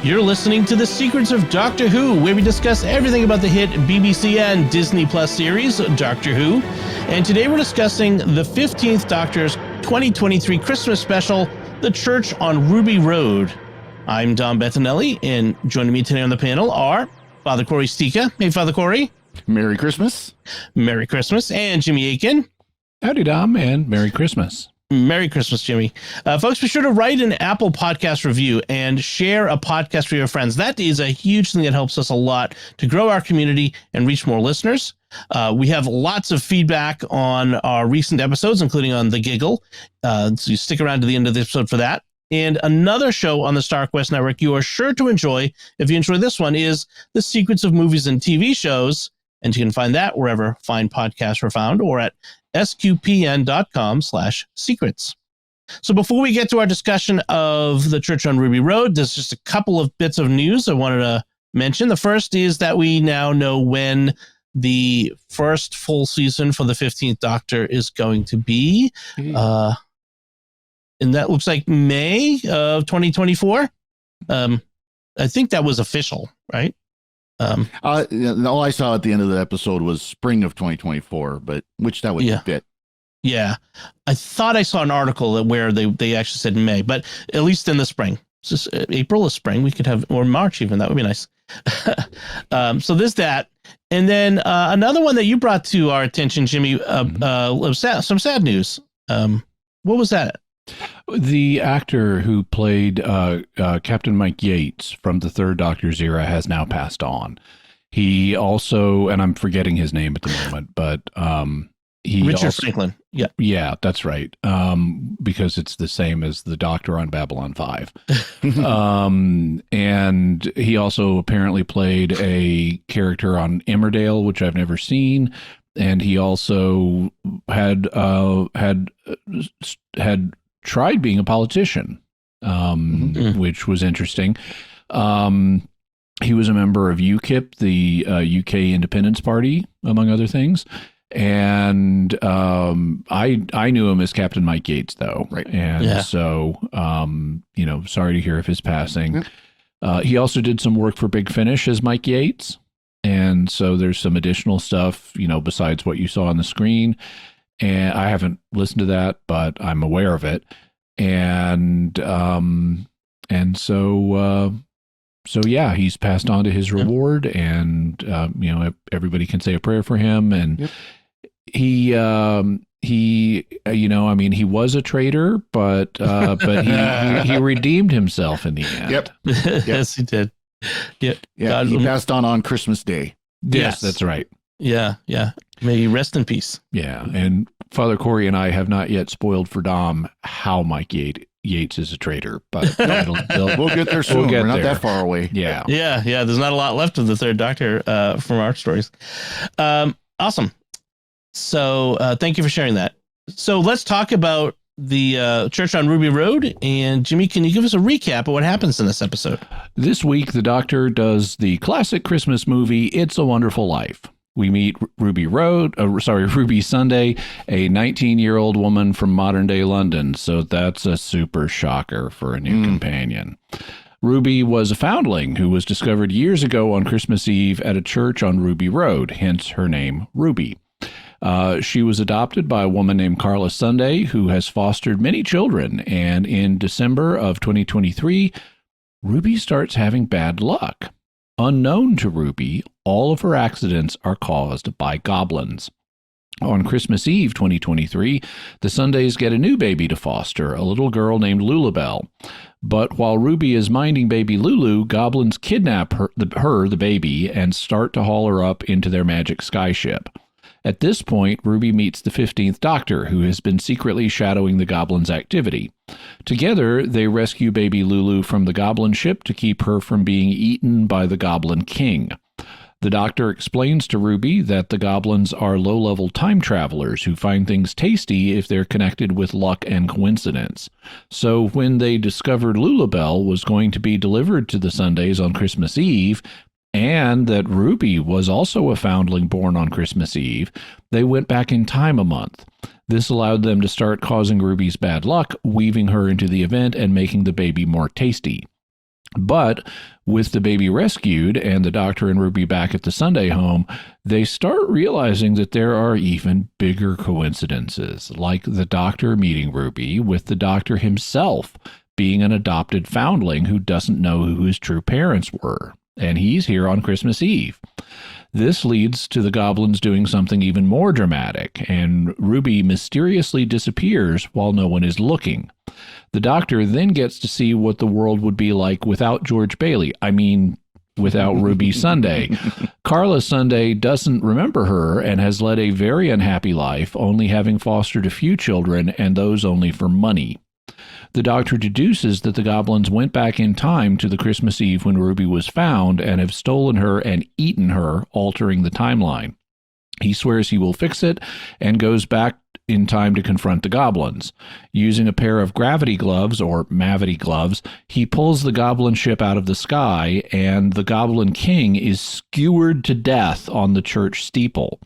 You're listening to The Secrets of Doctor Who, where we discuss everything about the hit BBC and Disney Plus series, Doctor Who. And today we're discussing the 15th Doctor's 2023 Christmas special, The Church on Ruby Road. I'm Dom Bettinelli, and joining me today on the panel are Father Cory Sticha. Hey, Father Cory. Merry Christmas. Merry Christmas. And Jimmy Akin. Howdy, Dom, and Merry Christmas. Merry Christmas, Jimmy. Folks, be sure to write an Apple Podcast review and share a podcast for your friends. That is a huge thing that helps us a lot to grow our community and reach more listeners. We have lots of feedback on our recent episodes, including on The Giggle. So you stick around to the end of the episode for that. And another show on the StarQuest Network you are sure to enjoy, if you enjoy this one, is The Secrets of Movies and TV Shows. And you can find that wherever fine podcasts are found or at sqpn.com/secrets. So before we get to our discussion of The Church on Ruby Road, there's just a couple of bits of news I wanted to mention. The first is that we now know when the first full season for the 15th Doctor is going to be. And that looks like May of 2024. I think that was official, right? All I saw at the end of the episode was spring of 2024, but which that would fit. Yeah. I thought I saw an article where they actually said May, but at least in the spring. Just April is spring. We could have, or March even. That would be nice. So there's that. And then another one that you brought to our attention, Jimmy, some sad news. What was that? The actor who played Captain Mike Yates from the Third Doctor's era has now passed on. He also, and I'm forgetting his name at the moment, but Richard Franklin. Yeah, that's right. Because it's the same as the Doctor on Babylon 5. And he also apparently played a character on Emmerdale, which I've never seen. And he also had tried being a politician, which was interesting. He was a member of UKIP, the UK Independence Party, among other things. And I knew him as Captain Mike Yates, though. Right. And so, sorry to hear of his passing. He also did some work for Big Finish as Mike Yates. And so there's some additional stuff, besides what you saw on the screen. And I haven't listened to that, but I'm aware of it. And so he's passed on to his reward, and everybody can say a prayer for him. And he was a traitor, but he redeemed himself in the end. Yep. Yes, he did. Yeah. He passed on Christmas Day. Yes, that's right. Yeah. May he rest in peace. Yeah, and Father Cory and I have not yet spoiled for Dom how Mike Yates is a traitor, but we'll get there soon. We're not that far away. Yeah. There's not a lot left of the Third Doctor from our stories. Awesome. So thank you for sharing that. So let's talk about the Church on Ruby Road. And Jimmy, can you give us a recap of what happens in this episode? This week, the Doctor does the classic Christmas movie, It's a Wonderful Life. We meet Ruby Sunday, a 19-year-old woman from modern-day London. So that's a super shocker for a new companion. Ruby was a foundling who was discovered years ago on Christmas Eve at a church on Ruby Road, hence her name, Ruby. She was adopted by a woman named Carla Sunday, who has fostered many children. And in December of 2023, Ruby starts having bad luck. Unknown to Ruby, all of her accidents are caused by goblins. On Christmas Eve 2023, the Sundays get a new baby to foster, a little girl named Lulabelle. But while Ruby is minding baby Lulu, goblins kidnap the baby, and start to haul her up into their magic skyship. At this point, Ruby meets the 15th Doctor, who has been secretly shadowing the goblins' activity. Together, they rescue baby Lulu from the goblin ship to keep her from being eaten by the Goblin King. The Doctor explains to Ruby that the goblins are low-level time travelers who find things tasty if they're connected with luck and coincidence. So when they discovered Lulabelle was going to be delivered to the Sundays on Christmas Eve, and that Ruby was also a foundling born on Christmas Eve, they went back in time a month. This allowed them to start causing Ruby's bad luck, weaving her into the event and making the baby more tasty. But with the baby rescued and the doctor and Ruby back at the Sunday home, they start realizing that there are even bigger coincidences, like the doctor meeting Ruby with the doctor himself being an adopted foundling who doesn't know who his true parents were. And he's here on Christmas Eve. This leads to the goblins doing something even more dramatic, and Ruby mysteriously disappears while no one is looking. The doctor then gets to see what the world would be like without George Bailey. I mean, without Ruby Sunday. Carla Sunday doesn't remember her and has led a very unhappy life, only having fostered a few children, and those only for money. The doctor deduces that the goblins went back in time to the Christmas Eve when Ruby was found and have stolen her and eaten her, altering the timeline. He swears he will fix it and goes back in time to confront the goblins. Using a pair of gravity gloves, or Mavity gloves, he pulls the goblin ship out of the sky, and the Goblin King is skewered to death on the church steeple.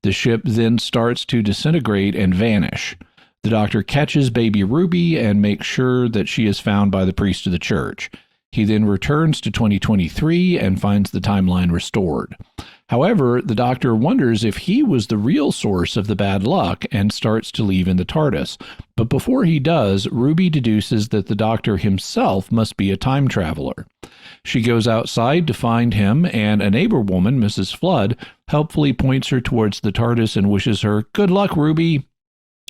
The ship then starts to disintegrate and vanish. The doctor catches baby Ruby and makes sure that she is found by the priest of the church. He then returns to 2023 and finds the timeline restored. However, the doctor wonders if he was the real source of the bad luck and starts to leave in the TARDIS. But before he does, Ruby deduces that the doctor himself must be a time traveler. She goes outside to find him, and a neighbor woman, Mrs. Flood, helpfully points her towards the TARDIS and wishes her, "Good luck, Ruby."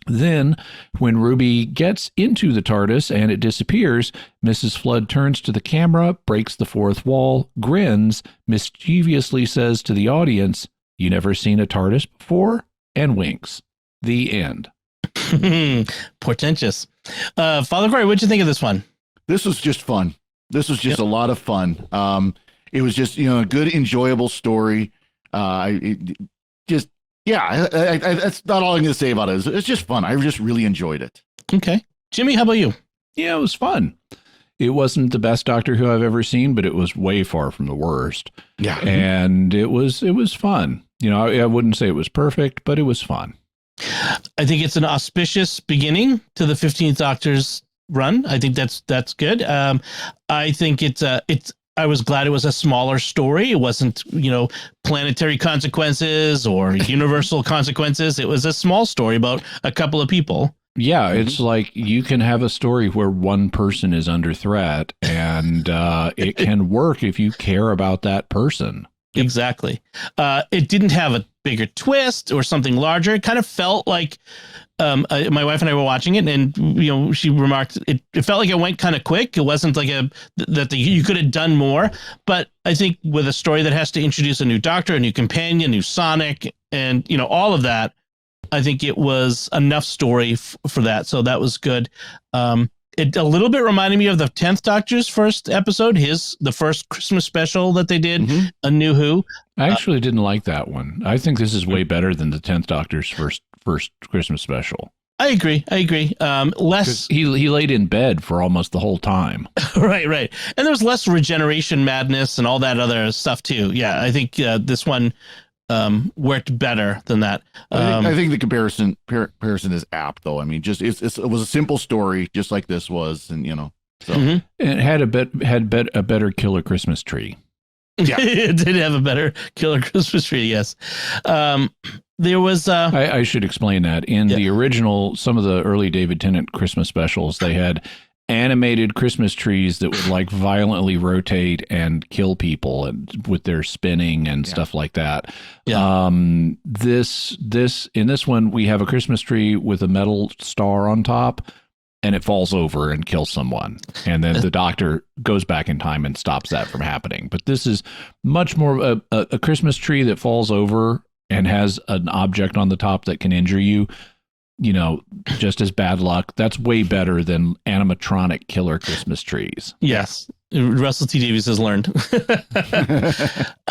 Then, when Ruby gets into the TARDIS and it disappears, Mrs. Flood turns to the camera, breaks the fourth wall, grins, mischievously says to the audience, "You never seen a TARDIS before?" and winks. The end. Portentous. Father Cory, what'd you think of this one? This was just fun. This was just a lot of fun. It was just, a good, enjoyable story. That's not all I'm going to say about it. It's just fun. I just really enjoyed it. Okay. Jimmy, how about you? Yeah, it was fun. It wasn't the best Doctor Who I've ever seen, but it was way far from the worst. Yeah. And it was fun. I wouldn't say it was perfect, but it was fun. I think it's an auspicious beginning to the 15th Doctor's run. I think that's good. I think I was glad it was a smaller story. It wasn't, planetary consequences or universal consequences. It was a small story about a couple of people. Yeah, it's like you can have a story where one person is under threat, and it can work if you care about that person. Exactly. It didn't have a bigger twist or something larger. It kind of felt like my wife and I were watching it, and she remarked it felt like it went kind of quick. It wasn't like you could have done more. But I think with a story that has to introduce a new Doctor, a new companion, new Sonic, and all of that, I think it was enough story for that. So that was good. It a little bit reminded me of the 10th Doctor's first episode, the first Christmas special that they did, A New Who. I actually didn't like that one. I think this is way better than the 10th Doctor's first Christmas special. I agree. Less. He laid in bed for almost the whole time. Right. And there was less regeneration madness and all that other stuff too. Yeah, I think this one worked better than that. I think the comparison is apt, though. I mean, just it was a simple story, just like this was, and so and it had a better killer Christmas tree. Yeah, it did have a better killer Christmas tree. Yes, there was. I should explain that in the original, some of the early David Tennant Christmas specials, they had animated Christmas trees that would violently rotate and kill people with their spinning and stuff like that. Yeah. In this one, we have a Christmas tree with a metal star on top, and it falls over and kills someone. And then the Doctor goes back in time and stops that from happening. But this is much more a Christmas tree that falls over and has an object on the top that can injure you. Just as bad luck. That's way better than animatronic killer Christmas trees. Yes. Russell T. Davies has learned.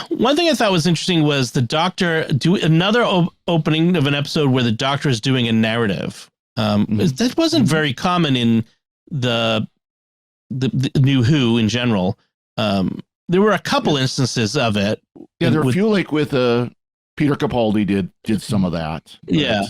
One thing I thought was interesting was the Doctor do another opening of an episode where the Doctor is doing a narrative. That wasn't very common in the New Who in general. There were a couple instances of it. Yeah, there were a few with Peter Capaldi did some of that. Yeah.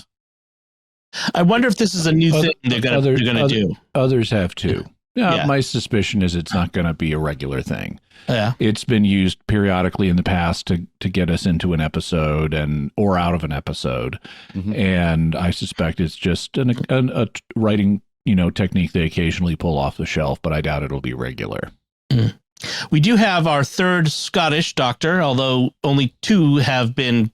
I wonder if this is a new thing they're gonna do. Others have too. Yeah. My suspicion is it's not going to be a regular thing. Yeah. It's been used periodically in the past to get us into an episode or out of an episode. And I suspect it's just a writing, technique they occasionally pull off the shelf, but I doubt it'll be regular. We do have our third Scottish doctor, although only 2 have been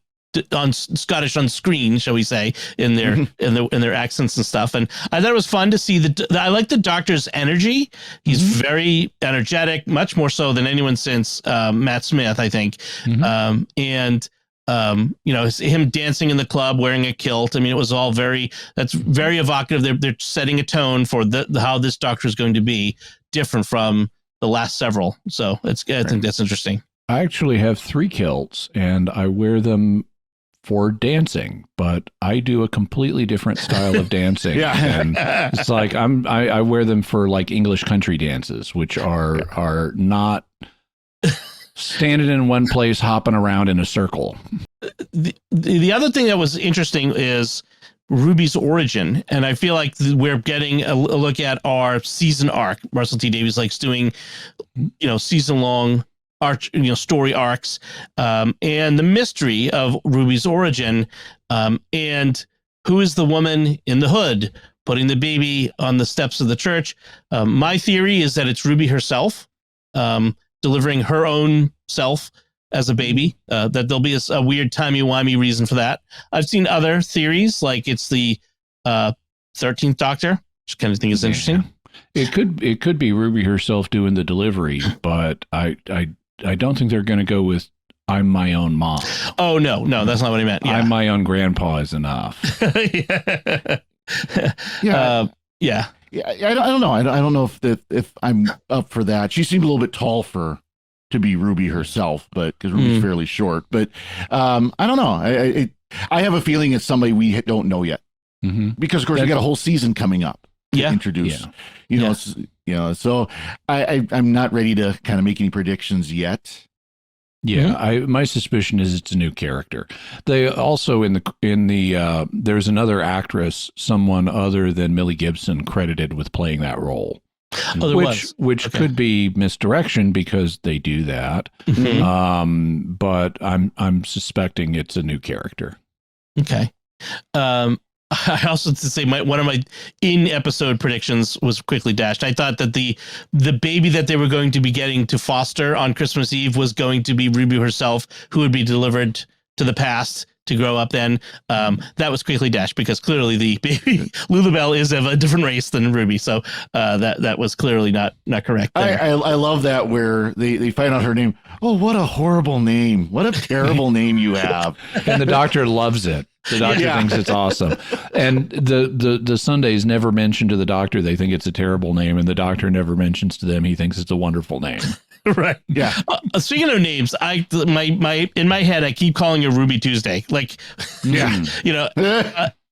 on Scottish on screen, shall we say, in their in their accents and stuff. And I thought it was fun to see I like the doctor's energy. He's very energetic, much more so than anyone since Matt Smith, I think. And him dancing in the club wearing a kilt. I mean, it was all that's very evocative. They're setting a tone for how this doctor is going to be different from the last several. So I think that's interesting. I actually have 3 kilts, and I wear them for dancing, but I do a completely different style of dancing. And it's like I wear them for like English country dances, which are not standing in one place, hopping around in a circle. The other thing that was interesting is Ruby's origin, and I feel like we're getting a look at our season arc. Russell T Davies likes doing, season long story arcs, and the mystery of Ruby's origin, and who is the woman in the hood putting the baby on the steps of the church. My theory is that it's Ruby herself, delivering her own self as a baby, that there'll be a weird timey-wimey reason for that. I've seen other theories, like it's the 13th Doctor, which kind of think is interesting. It could be Ruby herself doing the delivery, but I don't think they're going to go with I'm my own mom. Oh, no, that's not what I meant. Yeah. I'm my own grandpa is enough. Yeah. Yeah. I don't know. I don't know if I'm up for that. She seemed a little bit tall to be Ruby herself, but because Ruby's fairly short. But I don't know. I have a feeling it's somebody we don't know yet, because of course we got a whole season coming up to introduce. So I'm not ready to kind of make any predictions yet. Yeah, my suspicion is it's a new character. They also in the there's another actress, someone other than Millie Gibson, credited with playing that role. Which could be misdirection because they do that. But I'm suspecting it's a new character. Okay. I also to say one of my in-episode predictions was quickly dashed. I thought that the baby that they were going to be getting to foster on Christmas Eve was going to be Ruby herself, who would be delivered to the past to grow up then. That was quickly dashed because clearly the baby Lulabelle is of a different race than Ruby. So that was clearly not correct there. I love that where they find out her name. Oh, what a horrible name. What a terrible name you have. And the doctor loves it. The doctor thinks it's awesome. And the Sundays never mention to the doctor they think it's a terrible name, and the doctor never mentions to them he thinks it's a wonderful name. Right. Yeah. Speaking of names, my in my head I keep calling her Ruby Tuesday. Like,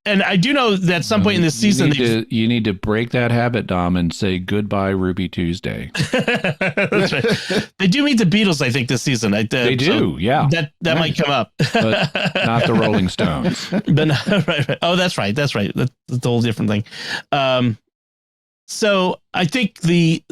and I do know that at some point in this season you need to break that habit, Dom, and say goodbye, Ruby Tuesday. That's right. They do meet the Beatles, I think, this season. They do, yeah. That might come up, but not the Rolling Stones. But right. Oh, that's right. That's a whole different thing. So I think they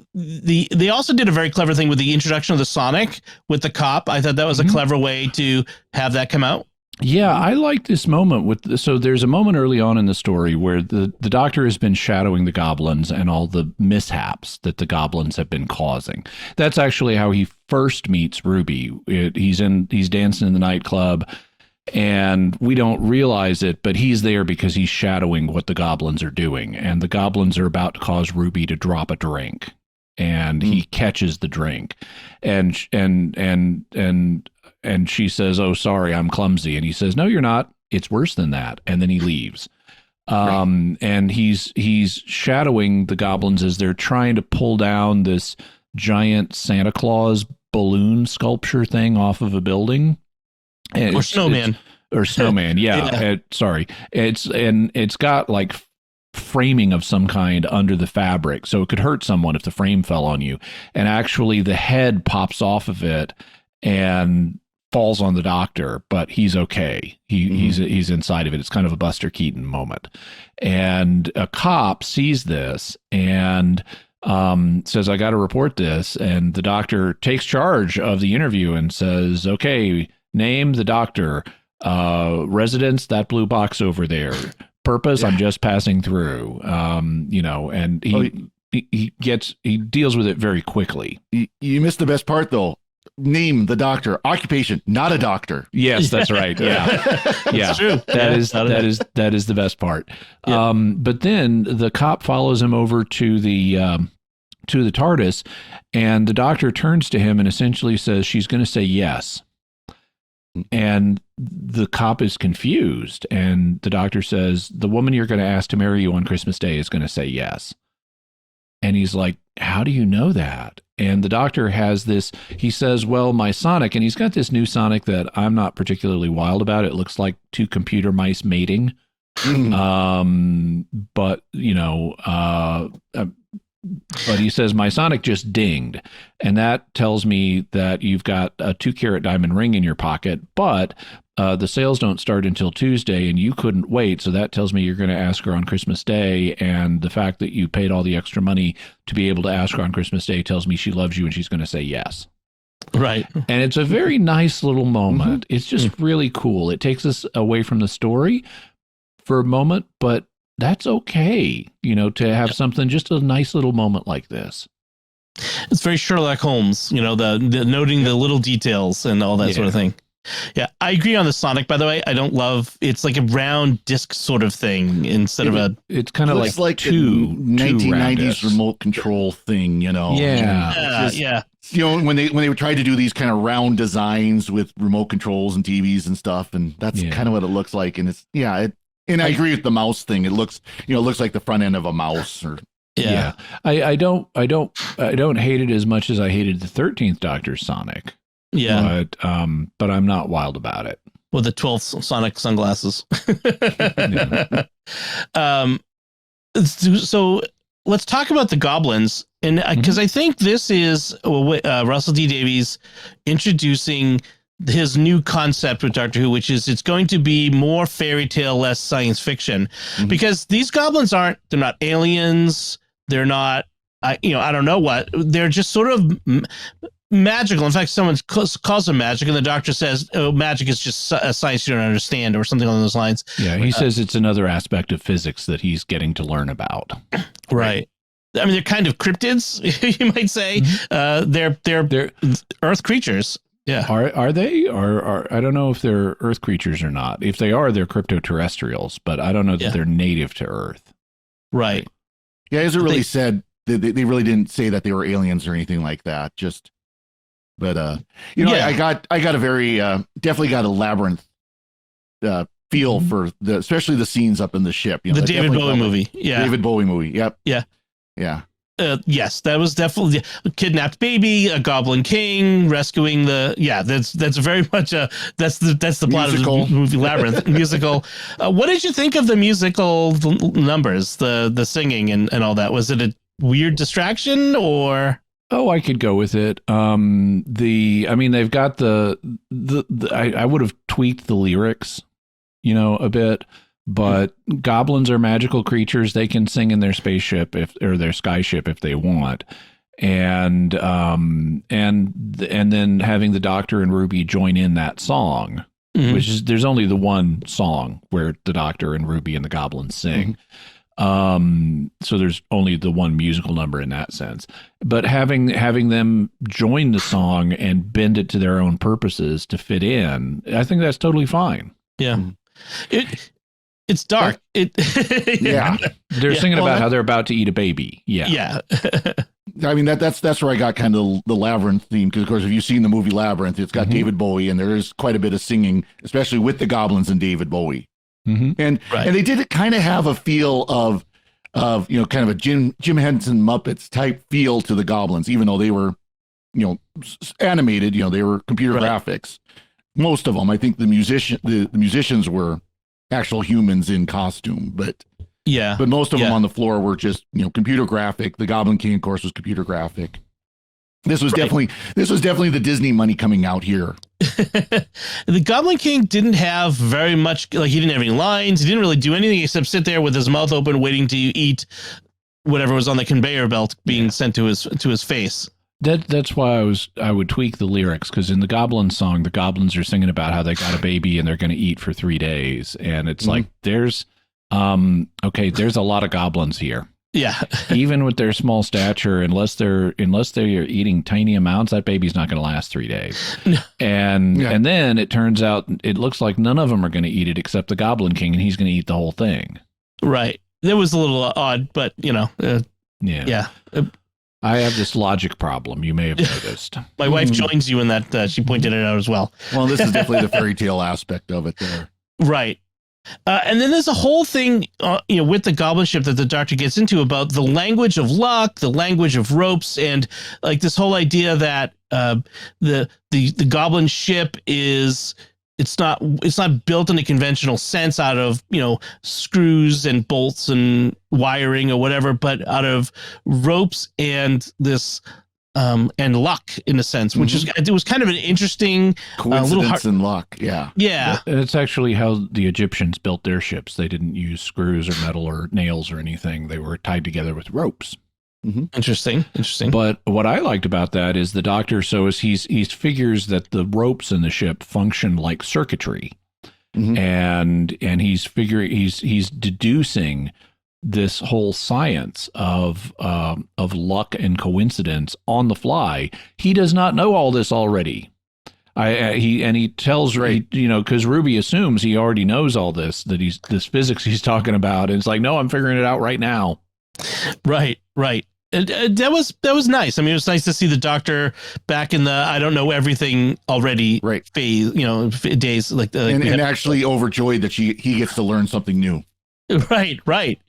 also did a very clever thing with the introduction of the Sonic with the cop. I thought that was a clever way to have that come out. Yeah, I like this moment so there's a moment early on in the story where the doctor has been shadowing the goblins and all the mishaps that the goblins have been causing. That's actually how he first meets Ruby. He's dancing in the nightclub and we don't realize it, but he's there because he's shadowing what the goblins are doing, and the goblins are about to cause Ruby to drop a drink, and he catches the drink, and she says, "Oh, sorry, I'm clumsy." And he says, "No, you're not. It's worse than that." And then he leaves. And he's shadowing the goblins as they're trying to pull down this giant Santa Claus balloon sculpture thing off of a building. Or snowman. Yeah. Sorry. It's got like framing of some kind under the fabric, so it could hurt someone if the frame fell on you. And actually the head pops off of it and falls on the doctor, but he's okay. He's inside of it. It's kind of a Buster Keaton moment. And a cop sees this and says, I got to report this. And the doctor takes charge of the interview and says, okay, name the doctor, residence, that blue box over there, purpose, I'm just passing through, and he deals with it very quickly. You missed the best part, though. Name the doctor, occupation, not a doctor. Yes, that's right. Yeah. Yeah. True. That is the best part. Yeah. But then the cop follows him over to the TARDIS, and the doctor turns to him and essentially says, she's going to say yes. And the cop is confused, and the doctor says, the woman you're going to ask to marry you on Christmas Day is going to say yes. And he's like, how do you know that? And the doctor has this, he says, well, my Sonic, and he's got this new Sonic that I'm not particularly wild about. It looks like two computer mice mating. But he says, my Sonic just dinged. And that tells me that you've got a 2-carat diamond ring in your pocket, but the sales don't start until Tuesday and you couldn't wait. So that tells me you're going to ask her on Christmas Day. And the fact that you paid all the extra money to be able to ask her on Christmas Day tells me she loves you and she's going to say yes. Right. And it's a very nice little moment. It's just really cool. It takes us away from the story for a moment, but that's okay, to have something, just a nice little moment like this. It's very Sherlock Holmes, the noting the little details and all that sort of thing. Yeah, I agree on the Sonic, by the way. I don't love, it's like a round disc sort of thing instead of a... It's kind of like two 1990s remote control thing, Yeah. Yeah. When they tried to do these kind of round designs with remote controls and TVs and stuff, and that's kind of what it looks like. And it's, and I agree with the mouse thing. It looks, like the front end of a mouse. Or I don't hate it as much as I hated the 13th Doctor's Sonic. Yeah, but I'm not wild about it. With the 12th Sonic sunglasses. So let's talk about the goblins, and because I think this is Russell T Davies introducing his new concept with Doctor Who, which is it's going to be more fairy tale, less science fiction, because these goblins they're not aliens, they're not, I don't know what, they're just sort of magical. In fact, someone calls them magic, and the doctor says, "Oh, magic is just a science you don't understand," or something along those lines. Yeah, he says it's another aspect of physics that he's getting to learn about. Right. I mean, they're kind of cryptids, you might say. They're Earth creatures. Yeah. Are they? Or I don't know if they're Earth creatures or not. If they are, they're cryptoterrestrials, but I don't know that they're native to Earth. Right. Yeah, as it really said, they really didn't say that they were aliens or anything like that. Just. But I got a very definitely got a Labyrinth feel for especially the scenes up in the ship. The David Bowie movie. Yeah. David Bowie movie. Yep. Yeah. Yeah. Yes, that was definitely a kidnapped baby, a goblin king, rescuing that's very much that's the plot musical. Of the movie Labyrinth musical. What did you think of the musical numbers, the singing and all that? Was it a weird distraction or? Oh, I could go with it. They've got I would have tweaked the lyrics, a bit, but goblins are magical creatures. They can sing in their spaceship or their skyship if they want. And then having the Doctor and Ruby join in that song, which is, there's only the one song where the Doctor and Ruby and the goblins sing. So there's only the one musical number in that sense, but having them join the song and bend it to their own purposes to fit in, I think that's totally fine. Yeah. It's dark. They're singing about how they're about to eat a baby. Yeah. I mean, that's where I got kind of the Labyrinth theme, because of course, if you've seen the movie Labyrinth, it's got David Bowie, and there is quite a bit of singing, especially with the goblins and David Bowie. And they did kind of have a feel of kind of a Jim Henson Muppets type feel to the goblins, even though they were animated, they were computer graphics. Most of them, I think the musicians were actual humans in costume, but most of them on the floor were just computer graphic. The Goblin King, of course, was computer graphic. This was definitely the Disney money coming out here. The Goblin King didn't have very much, he didn't have any lines. He didn't really do anything except sit there with his mouth open, waiting to eat whatever was on the conveyor belt being sent to his face. That's why I would tweak the lyrics, because in the Goblin song, the goblins are singing about how they got a baby and they're going to eat for 3 days, and it's like there's there's a lot of goblins here. Yeah, even with their small stature, unless they're eating tiny amounts, that baby's not going to last 3 days. And then it turns out it looks like none of them are going to eat it except the Goblin King, and he's going to eat the whole thing. Right. It was a little odd, but yeah. I have this logic problem. You may have noticed. My wife joins you in that. She pointed it out as well. Well, this is definitely the fairy tale aspect of it there. Right. And then there's a whole thing, with the goblin ship that the Doctor gets into about the language of luck, the language of ropes, and like this whole idea that the goblin ship is. It's not built in a conventional sense out of, screws and bolts and wiring or whatever, but out of ropes and this and luck in a sense, which it was kind of an interesting coincidence and luck. Yeah. Yeah. It's actually how the Egyptians built their ships. They didn't use screws or metal or nails or anything. They were tied together with ropes. Interesting. But what I liked about that is the Doctor, he figures that the ropes in the ship function like circuitry, and he's deducing this whole science of luck and coincidence on the fly. He does not know all this already. He tells because Ruby assumes he already knows all this, that this physics he's talking about, and it's like, no, I'm figuring it out right now. Right. That was nice. I mean, it was nice to see the Doctor back in the I don't know everything already phase, days like and actually overjoyed that he gets to learn something new. Right.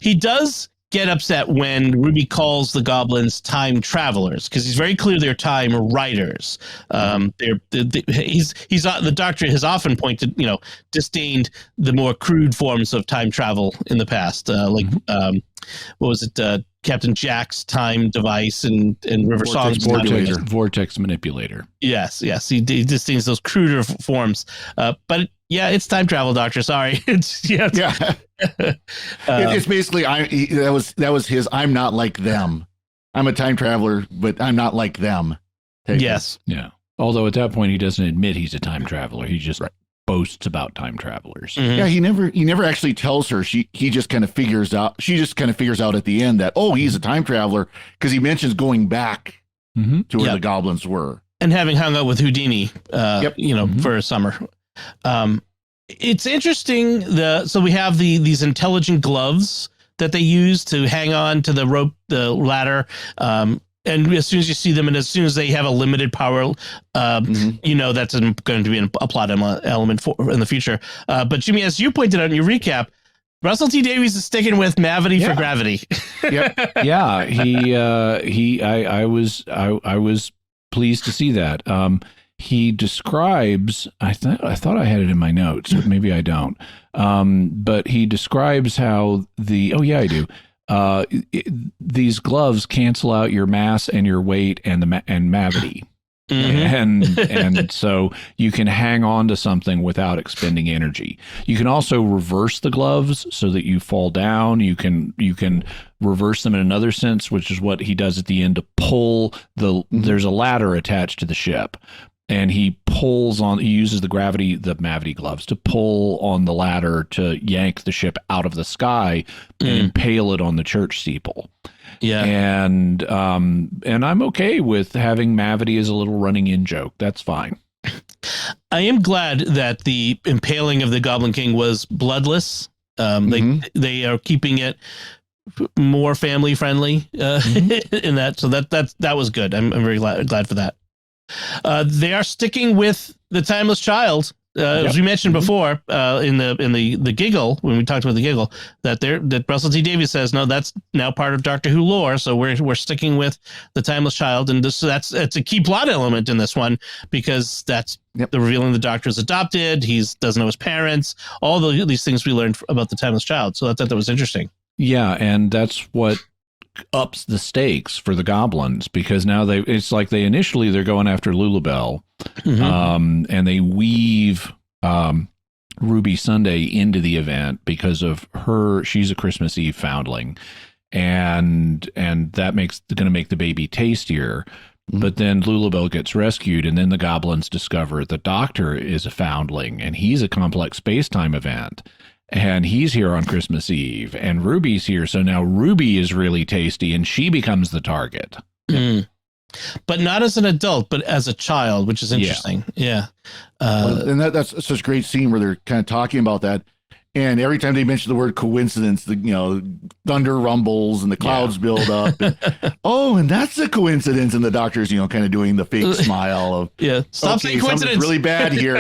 He does get upset when Ruby calls the goblins time travelers, because he's very clear they're time writers. The Doctor has often disdained the more crude forms of time travel in the past, what was it? Captain Jack's time device and River Song's vortex manipulator. Yes. He disdains those cruder forms. But yeah, it's time travel, Doctor. Sorry. It's basically that was his. I'm not like them. I'm a time traveler, but I'm not like them. Yes. Yeah. Although at that point he doesn't admit he's a time traveler. He just boasts about time travelers. Yeah, he never actually tells her. She just kind of figures out at the end that, oh, he's a time traveler, because he mentions going back to where the goblins were and having hung out with Houdini for a summer. It's interesting. So we have these intelligent gloves that they use to hang on to the ladder. And as soon as you see them, and as soon as they have a limited power, that's going to be a plot element in the future. But Jimmy, as you pointed out in your recap, Russell T Davies is sticking with Mavity for gravity. I was pleased to see that. He describes, I thought I had it in my notes, but maybe I don't. But he describes how I do. These gloves cancel out your mass and your weight and mavity. And so you can hang on to something without expending energy. You can also reverse the gloves so that you fall down. You can reverse them in another sense, which is what he does at the end to pull there's a ladder attached to the ship. And he uses the Mavity gloves to pull on the ladder to yank the ship out of the sky and impale it on the church steeple. Yeah. And I'm okay with having Mavity as a little running in joke. That's fine. I am glad that the impaling of the Goblin King was bloodless. They are keeping it more family friendly in that. So that was good. I'm very glad for that. They are sticking with the Timeless Child, as we mentioned before in the giggle, when we talked about the giggle, that Russell T Davies says, no, that's now part of Doctor Who lore, so we're sticking with the Timeless Child, and it's a key plot element in this one, because that's the revealing the Doctor is adopted, he doesn't know his parents, all these things we learned about the Timeless Child. So I thought that was interesting. Yeah, and that's what ups the stakes for the goblins, because now it's like they're going after Lulabelle, and they weave Ruby Sunday into the event because of she's a Christmas Eve foundling, and that makes going to make the baby tastier. But then Lulabelle gets rescued, and then the goblins discover the doctor is a foundling, and he's a complex space-time event, and he's here on Christmas Eve, and Ruby's here, so now Ruby is really tasty, and she becomes the target. But not as an adult, but as a child, which is interesting. Yeah. And that's such a great scene where they're kind of talking about that. And every time they mention the word coincidence, thunder rumbles and the clouds build up. And, and that's a coincidence. And the doctor's, kind of doing the fake smile of, stop saying coincidence. Really bad here.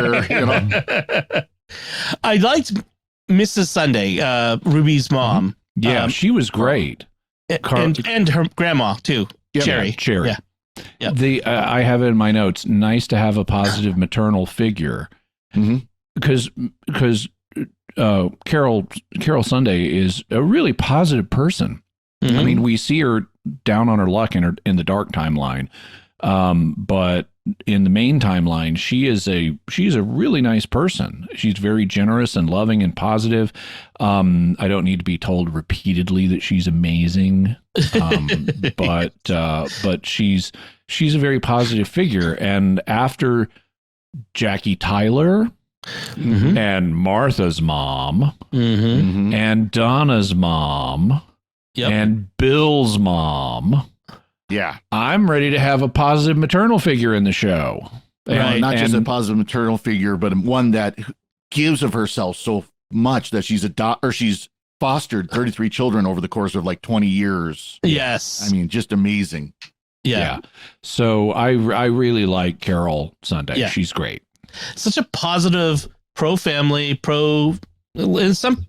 I liked Mrs. Sunday, Ruby's mom. Yeah, she was great. And her grandma too. Yep. Cherry. Cherry. Yeah. Yep. I have it in my notes. Nice to have a positive maternal figure, because Carol Sunday is a really positive person. I mean, we see her down on her luck in the dark timeline, but in the main timeline, she's a really nice person. She's very generous and loving and positive. I don't need to be told repeatedly that she's amazing, but she's a very positive figure. And after Jackie Tyler and Martha's mom and Donna's mom and Bill's mom. Yeah. I'm ready to have a positive maternal figure in the show. Right. Not just a positive maternal figure, but one that gives of herself so much that she's fostered 33 children over the course of like 20 years. Yes. I mean, just amazing. Yeah. So I really like Carol Sunday. Yeah. She's great. Such a positive, pro-family, I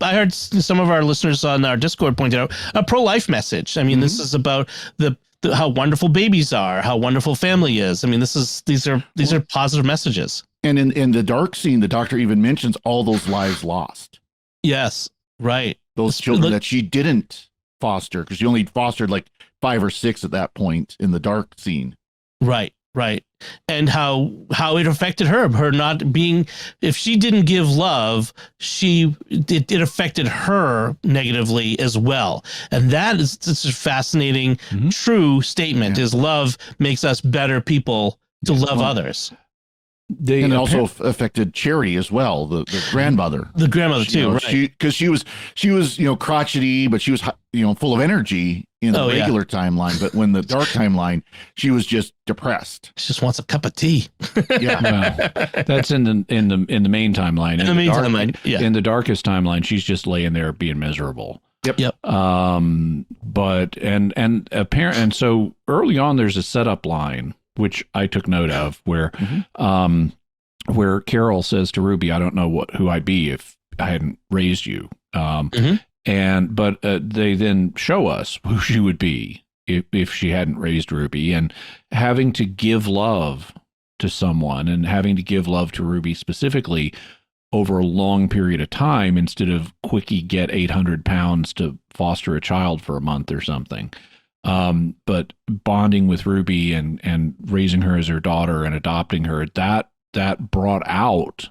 heard some of our listeners on our Discord pointed out a pro-life message. I mean, this is about how wonderful babies are, how wonderful family is. I mean, these are positive messages. And in the dark scene, the doctor even mentions all those lives lost. Yes, right. Those children that she didn't foster, because she only fostered like 5 or 6 at that point in the dark scene. Right. And how it affected her not being, if she didn't give love, it affected her negatively as well. And that is such a fascinating, true statement is love makes us better people to love others. And it also affected Cherry as well, the grandmother. The grandmother too, right? Because she was crotchety, but she was full of energy in the regular timeline. But when the dark timeline, she was just depressed. She just wants a cup of tea. Yeah, well, that's in the main timeline. In the darkest timeline, she's just laying there being miserable. Yep. But and so early on, there's a setup line, which I took note of, where Carol says to Ruby, "I don't know who I'd be if I hadn't raised you." But they then show us who she would be if she hadn't raised Ruby, and having to give love to someone, and having to give love to Ruby specifically over a long period of time instead of quickie get 800 pounds to foster a child for a month or something. But bonding with Ruby and raising her as her daughter and adopting her, that brought out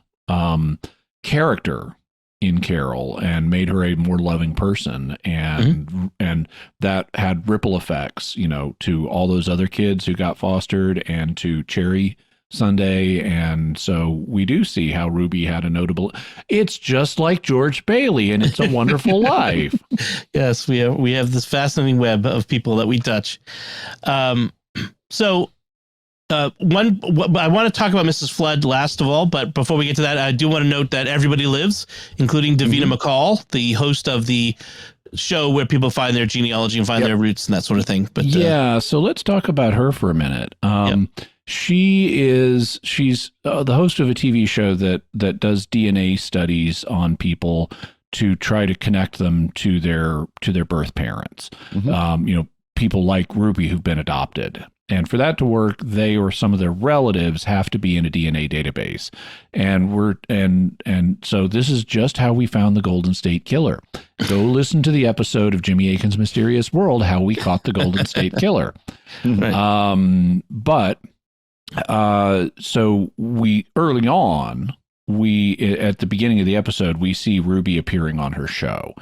character in Carol and made her a more loving person, and that had ripple effects, to all those other kids who got fostered and to Cherry Sunday. And so we do see how Ruby had a notable, it's just like George Bailey and It's a Wonderful Life. Yes, we have this fascinating web of people that we touch. I want to talk about Mrs. Flood last of all, but before we get to that, I do want to note that Everybody Lives, including Davina McCall, the host of the show where people find their genealogy and find their roots and that sort of thing. But so let's talk about her for a minute. She's the host of a TV show that does DNA studies on people to try to connect them to their birth parents. People like Ruby who've been adopted. And for that to work, they or some of their relatives have to be in a DNA database. And so this is just how we found the Golden State Killer. Go listen to the episode of Jimmy Akin's Mysterious World, How We Caught the Golden State Killer. Right. So early on, at the beginning of the episode, we see Ruby appearing on her show.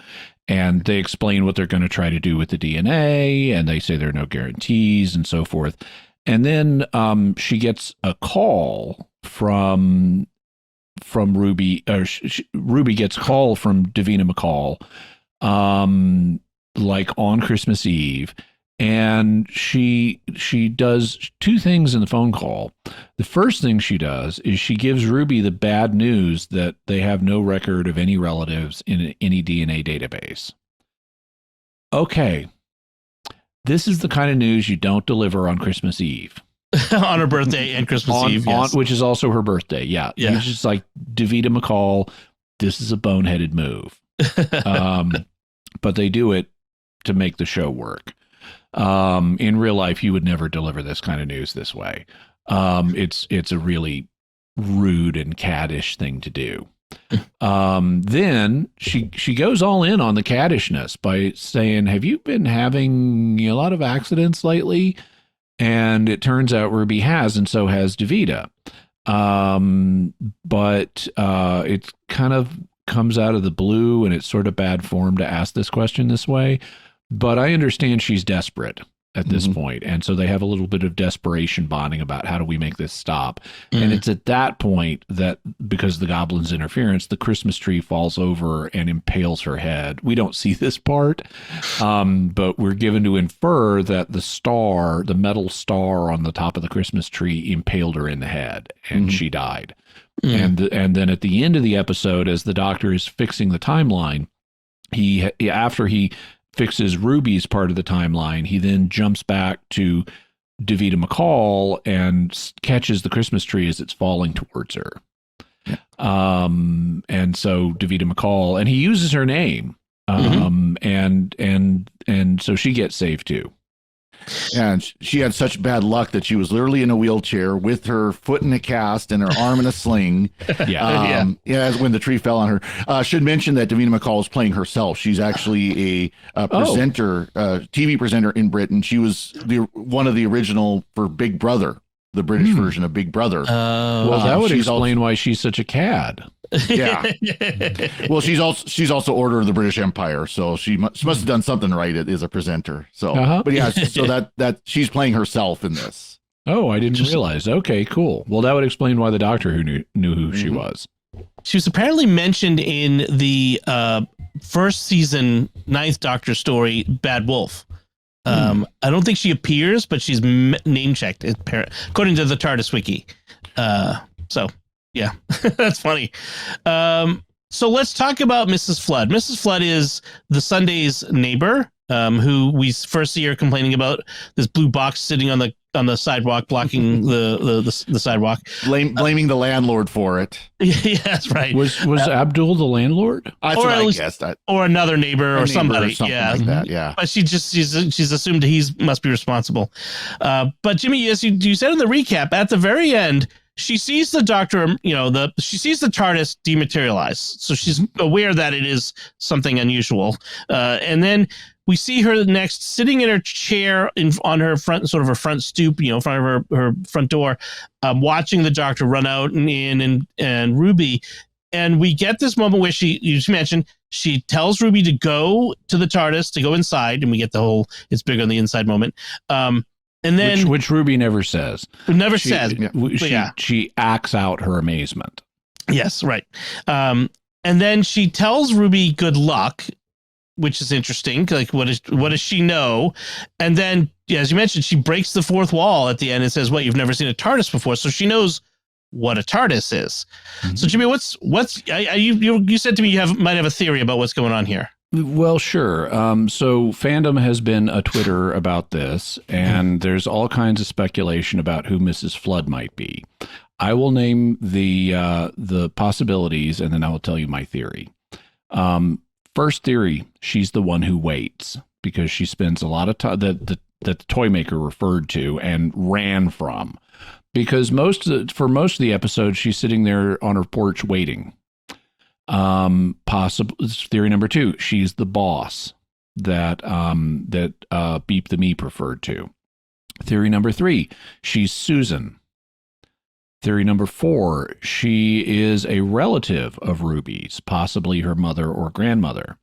And they explain what they're going to try to do with the DNA, and they say there are no guarantees and so forth. And then she gets a call from Ruby, or Ruby gets a call from Davina McCall, like on Christmas Eve. And she does two things in the phone call. The first thing she does is she gives Ruby the bad news that they have no record of any relatives in any DNA database. Okay, this is the kind of news you don't deliver on Christmas Eve. On her birthday and Christmas Eve, yes. Which is also her birthday. Yeah. It's just like, Davita McCall, this is a boneheaded move. But they do it to make the show work. In real life, you would never deliver this kind of news this way. It's a really rude and caddish thing to do. Then she goes all in on the caddishness by saying, have you been having a lot of accidents lately? And it turns out Ruby has, and so has Davita. But it kind of comes out of the blue, and it's sort of bad form to ask this question this way. But I understand she's desperate at this point. And so they have a little bit of desperation bonding about how do we make this stop. And it's at that point that, because of the goblin's interference, the Christmas tree falls over and impales her head. We don't see this part, but we're given to infer that the metal star on the top of the Christmas tree impaled her in the head, and she died. And then at the end of the episode, as the doctor is fixing the timeline, after he fixes Ruby's part of the timeline, he then jumps back to Davita McCall and catches the Christmas tree as it's falling towards her. And so Davita McCall, and he uses her name, and so she gets saved too. And she had such bad luck that she was literally in a wheelchair with her foot in a cast and her arm in a sling. When the tree fell on her. Should mention that Davina McCall is playing herself. She's actually a presenter, TV presenter in Britain. She was one of the original for Big Brother, the British version of Big Brother. Well, that would explain why she's such a cad. Yeah. Well, she's also Order of the British Empire, so she must have done something right as a presenter. So, but yeah, so that she's playing herself in this. Oh, I didn't realize. Okay, cool. Well, that would explain why the doctor who knew who she was. She was apparently mentioned in the first season 9th Doctor story, Bad Wolf. I don't think she appears, but she's name checked according to the TARDIS wiki. So yeah, that's funny. So let's talk about Mrs. Flood. Mrs. Flood is the Sunday's neighbor, who we first see her complaining about this blue box sitting on the sidewalk, blocking the sidewalk. Blaming the landlord for it. Yeah, that's right. Was Abdul the landlord? That's what I guessed. Or another neighbor or somebody. Something like that, yeah. But she's assumed he must be responsible. But Jimmy, as you said in the recap, at the very end, she sees the doctor, she sees the TARDIS dematerialize. So she's aware that it is something unusual. And then we see her next sitting in her chair on her front, sort of her front stoop, in front of her front door, watching the doctor run out and in and Ruby. And we get this moment where you mentioned, she tells Ruby to go to the TARDIS, to go inside. And we get the whole, it's bigger on the inside moment. And then, which Ruby never says. She acts out her amazement. Yes, right. And then she tells Ruby good luck, which is interesting. Like, what does she know? And then, as you mentioned, she breaks the fourth wall at the end and says, "What, you've never seen a TARDIS before?" So she knows what a TARDIS is. So Jimmy, what's you said to me you might have a theory about what's going on here. Well, sure. So fandom has been a Twitter about this, and there's all kinds of speculation about who Mrs. Flood might be. I will name the possibilities, and then I will tell you my theory. First theory: she's the one who waits because she spends a lot of time that the toy maker referred to and ran from, because for most of the episode she's sitting there on her porch waiting. Possible theory number 2, she's the boss that Beep the Meep referred to. Theory number 3, she's Susan. Theory number 4, she is a relative of Ruby's, possibly her mother or grandmother.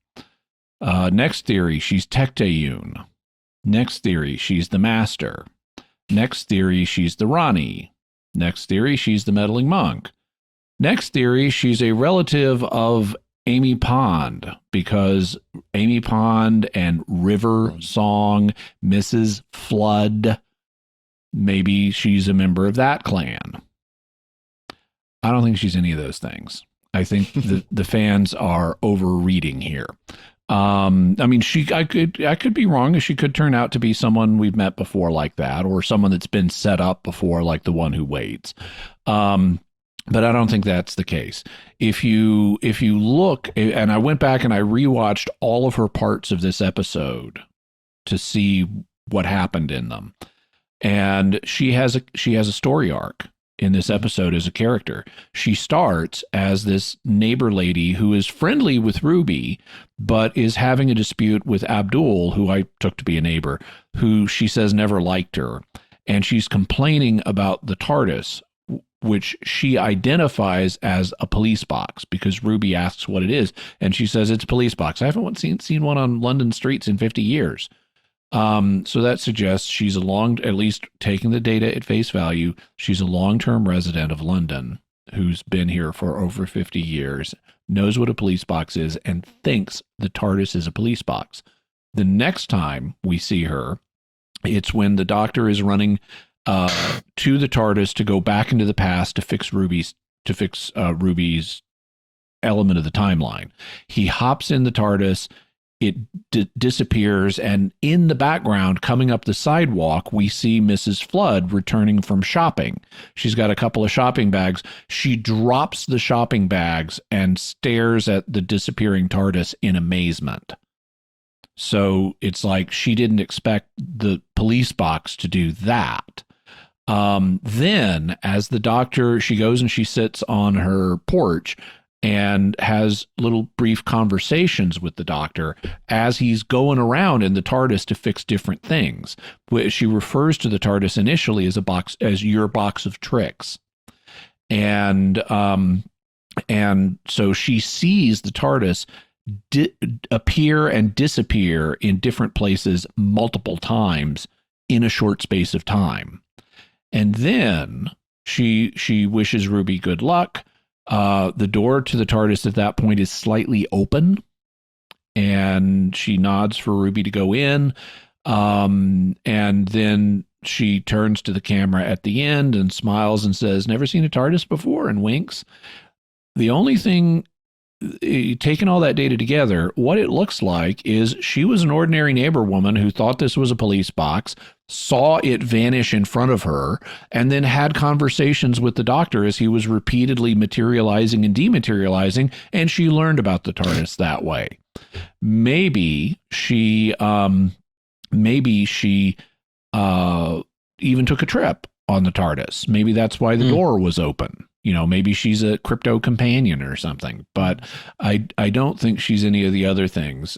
Next theory, she's Tectayun. Next theory, she's the Master. Next theory, she's the Rani. Next theory, she's the meddling monk. Next theory, she's a relative of Amy Pond, because Amy Pond and River Song, Mrs. Flood, maybe she's a member of that clan. I don't think she's any of those things. I think the fans are overreading here. I mean, I could be wrong. She could turn out to be someone we've met before like that, or someone that's been set up before, like the one who waits. But I don't think that's the case. If you look, and I went back and I rewatched all of her parts of this episode to see what happened in them, and she has a story arc in this episode as a character. She starts as this neighbor lady who is friendly with Ruby, but is having a dispute with Abdul, who I took to be a neighbor, who she says never liked her, and she's complaining about the TARDIS, which she identifies as a police box because Ruby asks what it is, and she says it's a police box. I haven't seen one on London streets in 50 years. So that suggests she's at least taking the data at face value, she's a long-term resident of London who's been here for over 50 years, knows what a police box is, and thinks the TARDIS is a police box. The next time we see her, it's when the Doctor is running to the TARDIS to go back into the past to fix Ruby's element of the timeline. He hops in the TARDIS, it disappears, and in the background, coming up the sidewalk, we see Mrs. Flood returning from shopping. She's got a couple of shopping bags. She drops the shopping bags and stares at the disappearing TARDIS in amazement. So it's like she didn't expect the police box to do that. Then as the Doctor, she goes and she sits on her porch and has little brief conversations with the Doctor as he's going around in the TARDIS to fix different things. She refers to the TARDIS initially as your box of tricks. And so she sees the TARDIS appear and disappear in different places multiple times in a short space of time. And then she wishes Ruby good luck. The door to the TARDIS at that point is slightly open, and she nods for Ruby to go in. And then she turns to the camera at the end and smiles and says, "Never seen a TARDIS before," and winks. The only thing, taking all that data together, what it looks like is she was an ordinary neighbor woman who thought this was a police box, saw it vanish in front of her, and then had conversations with the Doctor as he was repeatedly materializing and dematerializing, and she learned about the TARDIS that way. Maybe she even took a trip on the TARDIS. Maybe that's why the door was open. Maybe she's a crypto companion or something, but I don't think she's any of the other things.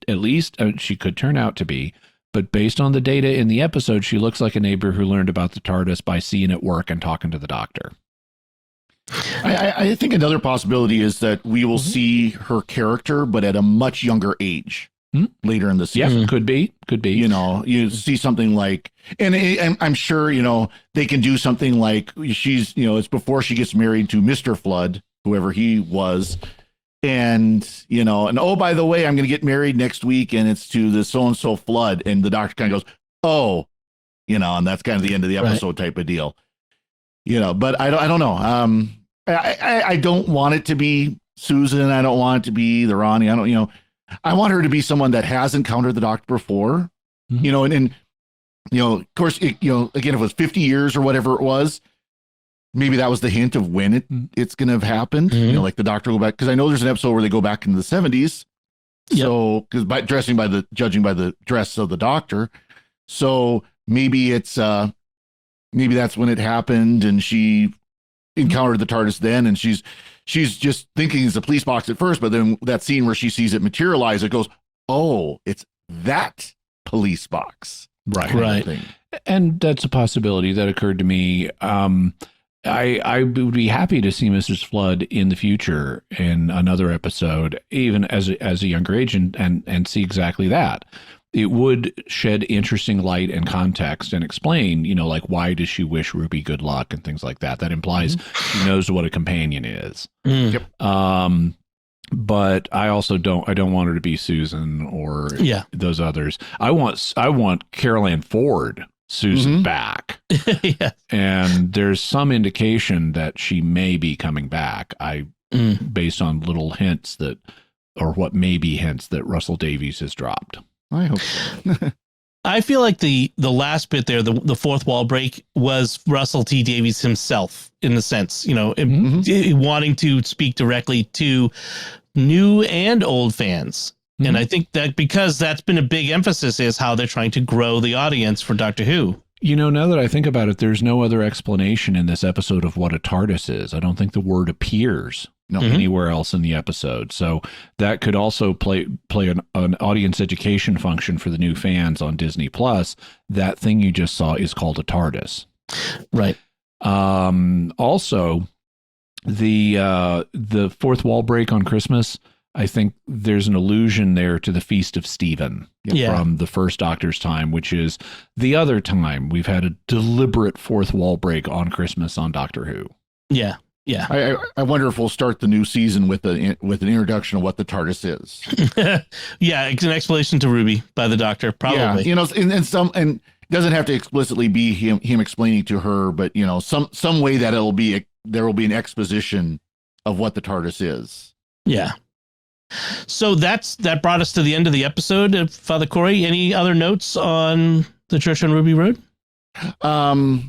At least she could turn out to be, but based on the data in the episode, she looks like a neighbor who learned about the TARDIS by seeing it work and talking to the Doctor. I think another possibility is that we will see her character, but at a much younger age. Later in the season. Yeah, could be. You see something like, and I'm sure, they can do something like she's, it's before she gets married to Mr. Flood, whoever he was. And oh, by the way, I'm going to get married next week and it's to the so-and-so Flood. And the Doctor kind of goes, oh, and that's kind of the end of the episode type of deal, but I don't know. I don't want it to be Susan. I don't want it to be the Ronnie. I want her to be someone that has encountered the Doctor before, and of course, again, if it was 50 years or whatever it was, maybe that was the hint of when it's going to have happened. Like the Doctor go back, because I know there's an episode where they go back into the 70s. So, because judging by the dress of the Doctor, so maybe it's maybe that's when it happened, and she encountered the TARDIS then, and she's just thinking it's a police box at first, but then that scene where she sees it materialize, it goes, oh, it's that police box. Right. And that's a possibility that occurred to me. I would be happy to see Mrs. Flood in the future in another episode, even as a younger age, and see exactly that. It would shed interesting light and context and explain, like, why does she wish Ruby good luck and things like that. That implies she knows what a companion is. Yep. But I also don't want her to be Susan or those others. I want Carol Ann Ford Susan back. Yeah. And there's some indication that she may be coming back. Based on little hints or what may be hints that Russell Davies has dropped. I hope so. I feel like the last bit there, the fourth wall break, was Russell T Davies himself, in the sense, wanting to speak directly to new and old fans. And I think that because that's been a big emphasis is how they're trying to grow the audience for Doctor Who. Now that I think about it, there's no other explanation in this episode of what a TARDIS is. I don't think the word appears anywhere else in the episode. So that could also play an audience education function for the new fans on Disney Plus. That thing you just saw is called a TARDIS. Right. Also, the fourth wall break on Christmas, I think there's an allusion there to the Feast of Stephen from the first Doctor's time, which is the other time we've had a deliberate fourth wall break on Christmas on Doctor Who. Yeah. Yeah. I wonder if we'll start the new season with an introduction of what the TARDIS is. Yeah, it's an explanation to Ruby by the Doctor, probably. Yeah, and it doesn't have to explicitly be him explaining to her, but some way that there will be an exposition of what the TARDIS is. Yeah. So that brought us to the end of the episode. Father Cory, any other notes on the Church on Ruby Road? Well,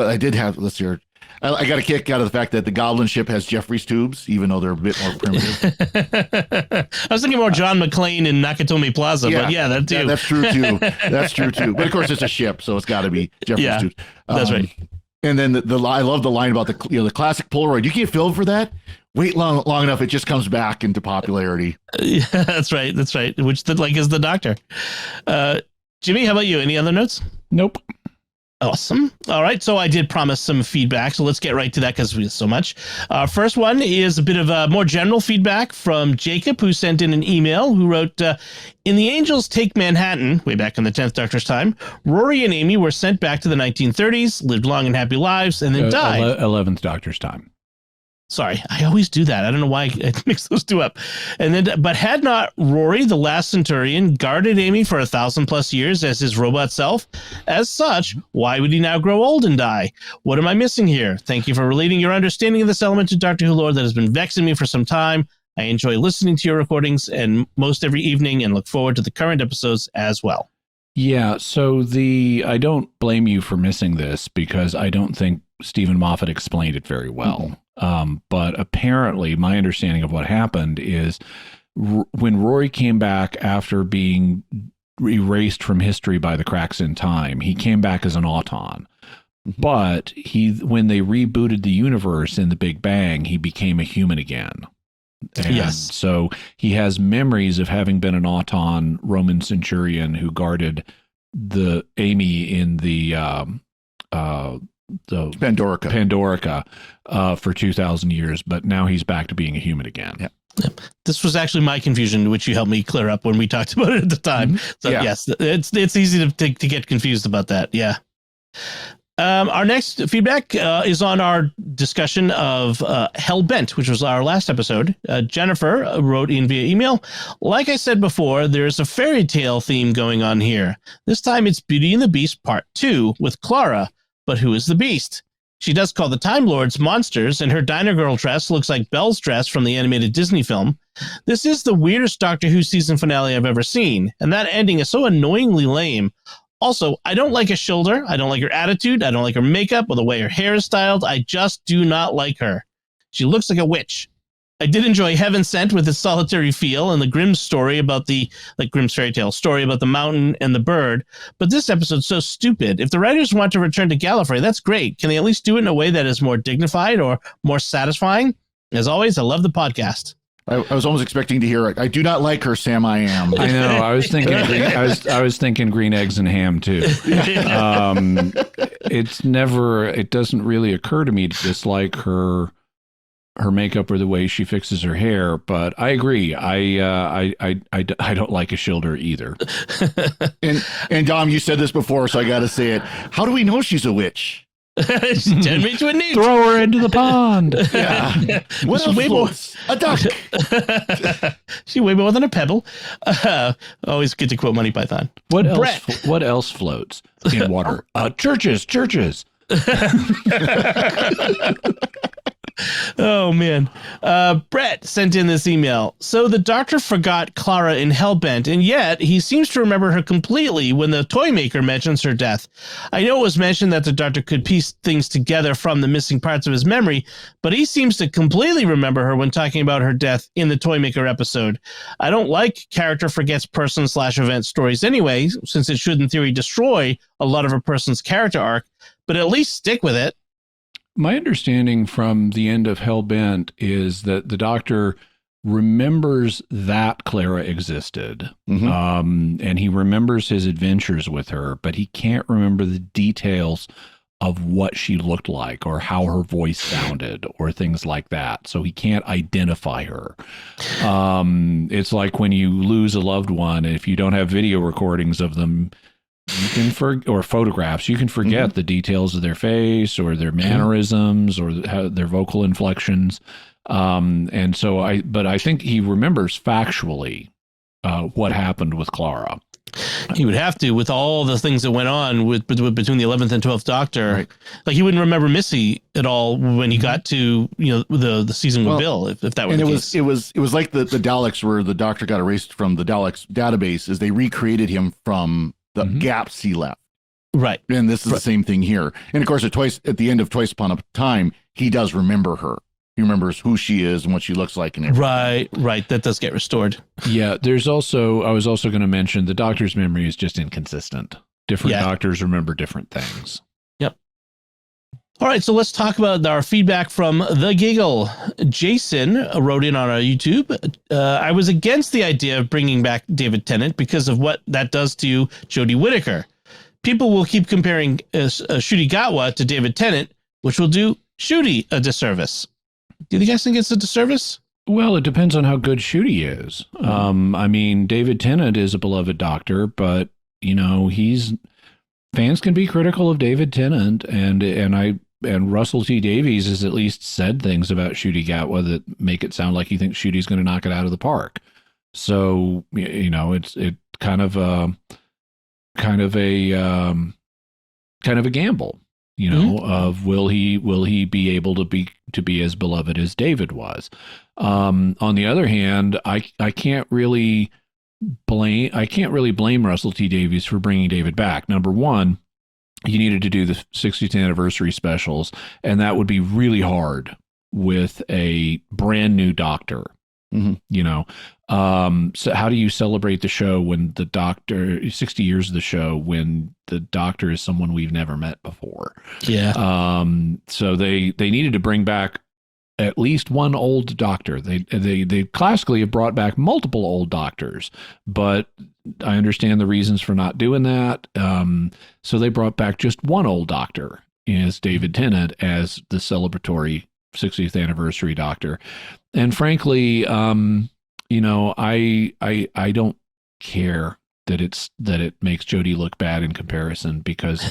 I did have, let's hear. I got a kick out of the fact that the Goblin ship has Jeffrey's tubes, even though they're a bit more primitive. I was thinking more John McClane in Nakatomi Plaza, but that too. That's true too. That's true too. But of course, it's a ship, so it's got to be Jeffrey's tubes. That's right. And then I love the line about the classic Polaroid. You can't film for that. Wait long enough, it just comes back into popularity. Yeah, that's right. Which is the Doctor. Jimmy, how about you? Any other notes? Nope. Awesome. All right. So I did promise some feedback. So let's get right to that because we have so much. First one is a bit of more general feedback from Jacob, who sent in an email, who wrote, in The Angels Take Manhattan, way back in the 10th Doctor's time, Rory and Amy were sent back to the 1930s, lived long and happy lives, and then died. 11th Doctor's time. Sorry, I always do that. I don't know why I mix those two up. But had not Rory, the last Centurion, guarded Amy for 1,000+ years as his robot self? As such, why would he now grow old and die? What am I missing here? Thank you for relating your understanding of this element to Doctor Who lore that has been vexing me for some time. I enjoy listening to your recordings and most every evening and look forward to the current episodes as well. Yeah, so I don't blame you for missing this because I don't think Stephen Moffat explained it very well. But apparently my understanding of what happened is when Rory came back after being erased from history by the cracks in time, he came back as an Auton. But when they rebooted the universe in the Big Bang, he became a human again. And so he has memories of having been an Auton Roman centurion who guarded the Amy in the Pandorica for 2,000 years, but now he's back to being a human again. Yeah. This was actually my confusion, which you helped me clear up when we talked about it at the time. So yes, it's easy to get confused about that. Yeah. Our next feedback is on our discussion of Hellbent, which was our last episode. Jennifer wrote in via email, like I said before, there's a fairy tale theme going on here. This time it's Beauty and the Beast Part 2 with Clara. But who is the Beast? She does call the Time Lords monsters, and her diner girl dress looks like Belle's dress from the animated Disney film. This is the weirdest Doctor Who season finale I've ever seen, and that ending is so annoyingly lame. Also, I don't like Ashildr. I don't like her attitude. I don't like her makeup or the way her hair is styled. I just do not like her. She looks like a witch. I did enjoy Heaven Sent with its solitary feel and the Grimm's story about Grimm's fairy tale story about the mountain and the bird. But this episode's so stupid. If the writers want to return to Gallifrey, that's great. Can they at least do it in a way that is more dignified or more satisfying? As always, I love the podcast. I was almost expecting to hear, I do not like her, Sam, I am. I know. I was thinking. I was thinking green eggs and ham too. It doesn't really occur to me to dislike her makeup or the way she fixes her hair, but I agree. I don't like Ishildur either. And Dom, you said this before, so I got to say it. How do we know she's a witch? Turn me to a newt. Throw her into the pond. Yeah. What else floats? A duck. She way more than a pebble. Always good to quote Monty Python. What Brett. else? What else floats in water? Churches. Oh, man. Brett sent in this email. So the doctor forgot Clara in Hellbent, and yet he seems to remember her completely when the toy maker mentions her death. I know it was mentioned that the doctor could piece things together from the missing parts of his memory, but he seems to completely remember her when talking about her death in the toy maker episode. I don't like character forgets person/event stories anyway, since it should in theory destroy a lot of a person's character arc, but at least stick with it. My understanding from the end of Hellbent is that the doctor remembers that Clara existed, and he remembers his adventures with her, but he can't remember the details of what she looked like or how her voice sounded or things like that. So he can't identify her. It's like when you lose a loved one, if you don't have video recordings of them, you can or photographs, you can forget the details of their face or their mannerisms or their vocal inflections. And so I think he remembers factually what happened with Clara. He would have to, with all the things that went on between the 11th and 12th Doctor. Right. Like he wouldn't remember Missy at all when he got to the season with Bill, if that were the case. It was like the Daleks, where the Doctor got erased from the Daleks database, as they recreated him from the gaps he left. Right. And this is the same thing here. And of course, at the end of Twice Upon a Time, he does remember her. He remembers who she is and what she looks like and everything. Right. That does get restored. Yeah. I was also going to mention the Doctor's memory is just inconsistent. Different doctors remember different things. Yep. All right. So let's talk about our feedback from The Giggle. Jason wrote in on our YouTube. I was against the idea of bringing back David Tennant because of what that does to Jodie Whittaker. People will keep comparing Ncuti Gatwa to David Tennant, which will do Ncuti a disservice. Do you guys think it's a disservice? Well, it depends on how good Ncuti is. I mean, David Tennant is a beloved Doctor, but fans can be critical of David Tennant, and Russell T Davies has at least said things about Ncuti Gatwa that make it sound like he thinks Ncuti's going to knock it out of the park. So it's kind of a gamble. Of will he be able to be as beloved as David was? On the other hand, I can't really blame Russell T Davies for bringing David back. Number one, you needed to do the 60th anniversary specials, and that would be really hard with a brand new Doctor. So how do you celebrate the show when the Doctor 60 years of the show when the Doctor is someone we've never met before? So they needed to bring back at least one old Doctor. They classically have brought back multiple old Doctors, but I understand the reasons for not doing that. So they brought back just one old Doctor, as David Tennant, as the celebratory 60th anniversary Doctor. And frankly, I don't care that it makes Jodie look bad in comparison, because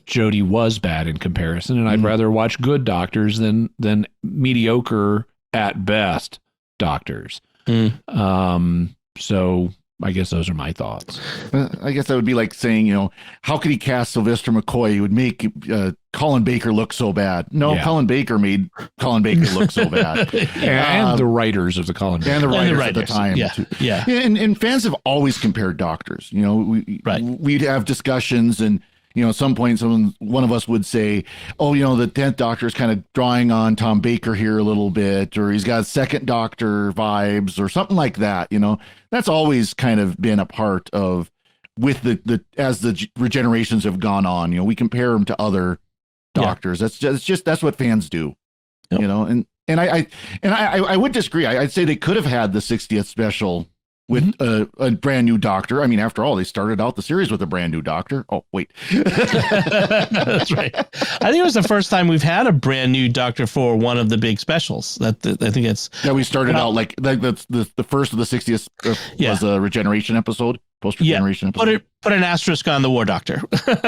Jodie was bad in comparison, and I'd rather watch good Doctors than mediocre at best Doctors. So I guess those are my thoughts. I guess that would be like saying, how could he cast Sylvester McCoy? He would make Colin Baker look so bad. No, Colin Baker made Colin Baker look so bad. And the writers of the Colin Baker. And the writers at the time. Yeah. And fans have always compared Doctors. We'd have discussions, and at some point, one of us would say, "Oh, the 10th Doctor is kind of drawing on Tom Baker here a little bit, or he's got second Doctor vibes, or something like that." That's always kind of been a part of with the as the regenerations have gone on. We compare them to other Doctors. That's what fans do. Yep. And I would disagree. I'd say they could have had the 60th special with a brand new Doctor. I mean, after all, they started out the series with a brand new Doctor. Oh, wait. That's right. I think it was the first time we've had a brand new Doctor for one of the big specials. I think it's... Yeah, we started out like that's the first of the 60th was a regeneration episode, post-regeneration episode. Put an asterisk on the War Doctor,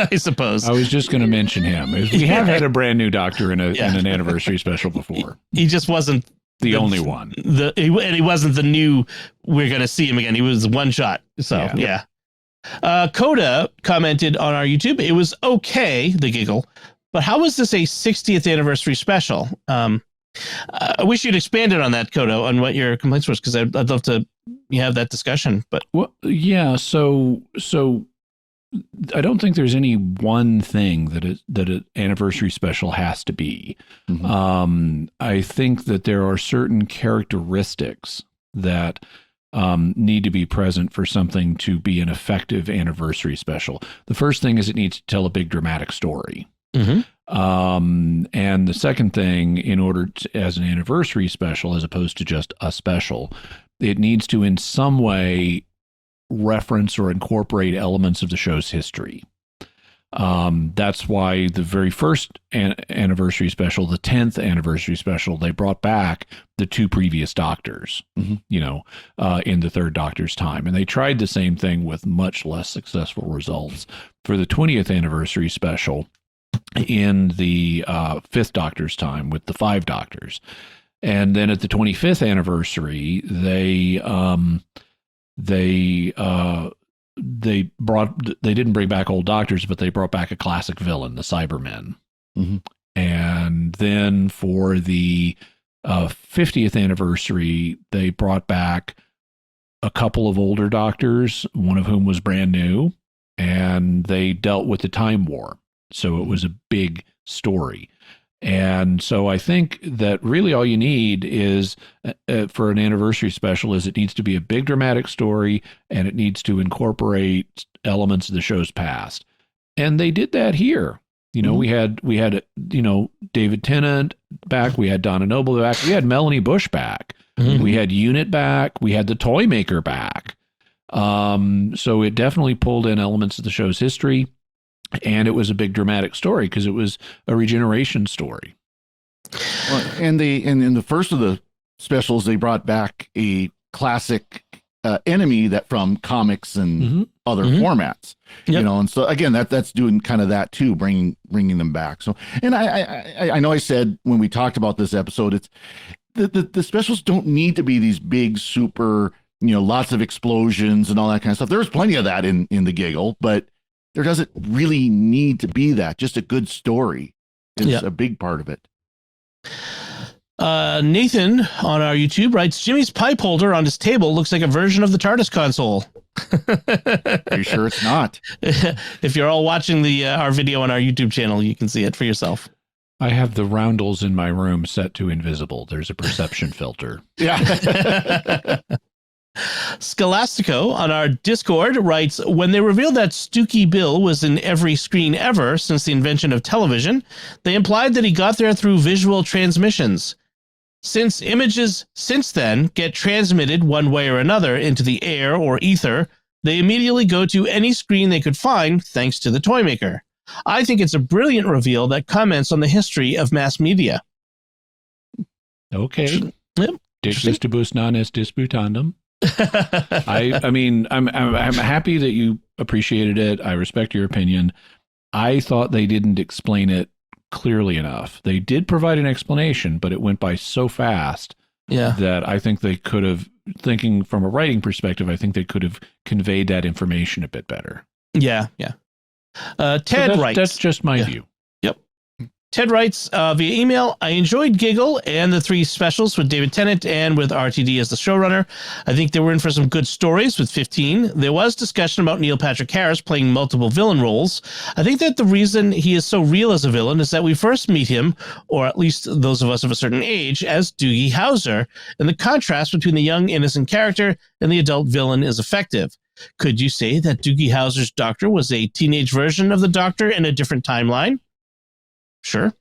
I suppose. I was just going to mention him. We have had a brand new Doctor in an anniversary special before. He just wasn't the only one. He wasn't the new, we're going to see him again. He was one shot. So, yeah. Coda commented on our YouTube, it was okay, the giggle, but how was this a 60th anniversary special? I wish you'd expanded on that, Coda, on what your complaints was, because I'd love to have that discussion. But so I don't think there's any one thing that an anniversary special has to be. Mm-hmm. I think that there are certain characteristics that need to be present for something to be an effective anniversary special. The first thing is it needs to tell a big dramatic story. Mm-hmm. And the second thing, in order to, as an anniversary special, as opposed to just a special, it needs to in some way reference or incorporate elements of the show's history. That's why the very first anniversary special, the 10th anniversary special, they brought back the two previous Doctors, in the third Doctor's time. And they tried the same thing with much less successful results for the 20th anniversary special in the fifth Doctor's time with the 5 Doctors. And then at the 25th anniversary, they didn't bring back old Doctors, but they brought back a classic villain, the Cybermen. Mm-hmm. And then for the 50th anniversary, they brought back a couple of older Doctors, one of whom was brand new, and they dealt with the Time War. So it was a big story. And so I think that really all you need is for an anniversary special is it needs to be a big dramatic story, and it needs to incorporate elements of the show's past. And they did that here. Mm-hmm. we had David Tennant back, we had Donna Noble back, we had Melanie Bush back, mm-hmm. we had Unit back, we had the Toymaker back. So it definitely pulled in elements of the show's history. And it was a big dramatic story because it was a regeneration story. Well, and in the first of the specials, they brought back a classic enemy that from comics and mm-hmm. other mm-hmm. formats, yep. And so again, that's doing kind of that too, bringing them back. So, and I know I said when we talked about this episode, it's the specials don't need to be these big, super, lots of explosions and all that kind of stuff. There was plenty of that in the giggle, but there doesn't really need to be that. Just a good story is a big part of it. Nathan on our YouTube writes, Jimmy's pipe holder on his table looks like a version of the TARDIS console. Are you sure it's not? If you're all watching our video on our YouTube channel, you can see it for yourself. I have the roundels in my room set to invisible. There's a perception filter. Yeah. Scholastico on our Discord writes, when they revealed that Stooky Bill was in every screen ever since the invention of television, they implied that he got there through visual transmissions. Since images since then get transmitted one way or another into the air or ether, they immediately go to any screen they could find thanks to the Toymaker. I think it's a brilliant reveal that comments on the history of mass media. Okay. Yep. Dictibus non est disputandum. I mean, I'm happy that you appreciated it. I respect your opinion. I thought they didn't explain it clearly enough. They did provide an explanation, but it went by so fast that I think they could have, thinking from a writing perspective, I think they could have conveyed that information a bit better. Yeah. Ted writes. That's just my view. Yep. Ted writes via email, I enjoyed Giggle and the 3 specials with David Tennant and with RTD as the showrunner. I think they were in for some good stories with 15. There was discussion about Neil Patrick Harris playing multiple villain roles. I think that the reason he is so real as a villain is that we first meet him, or at least those of us of a certain age, as Doogie Howser, and the contrast between the young innocent character and the adult villain is effective. Could you say that Doogie Howser's Doctor was a teenage version of the Doctor in a different timeline? Sure.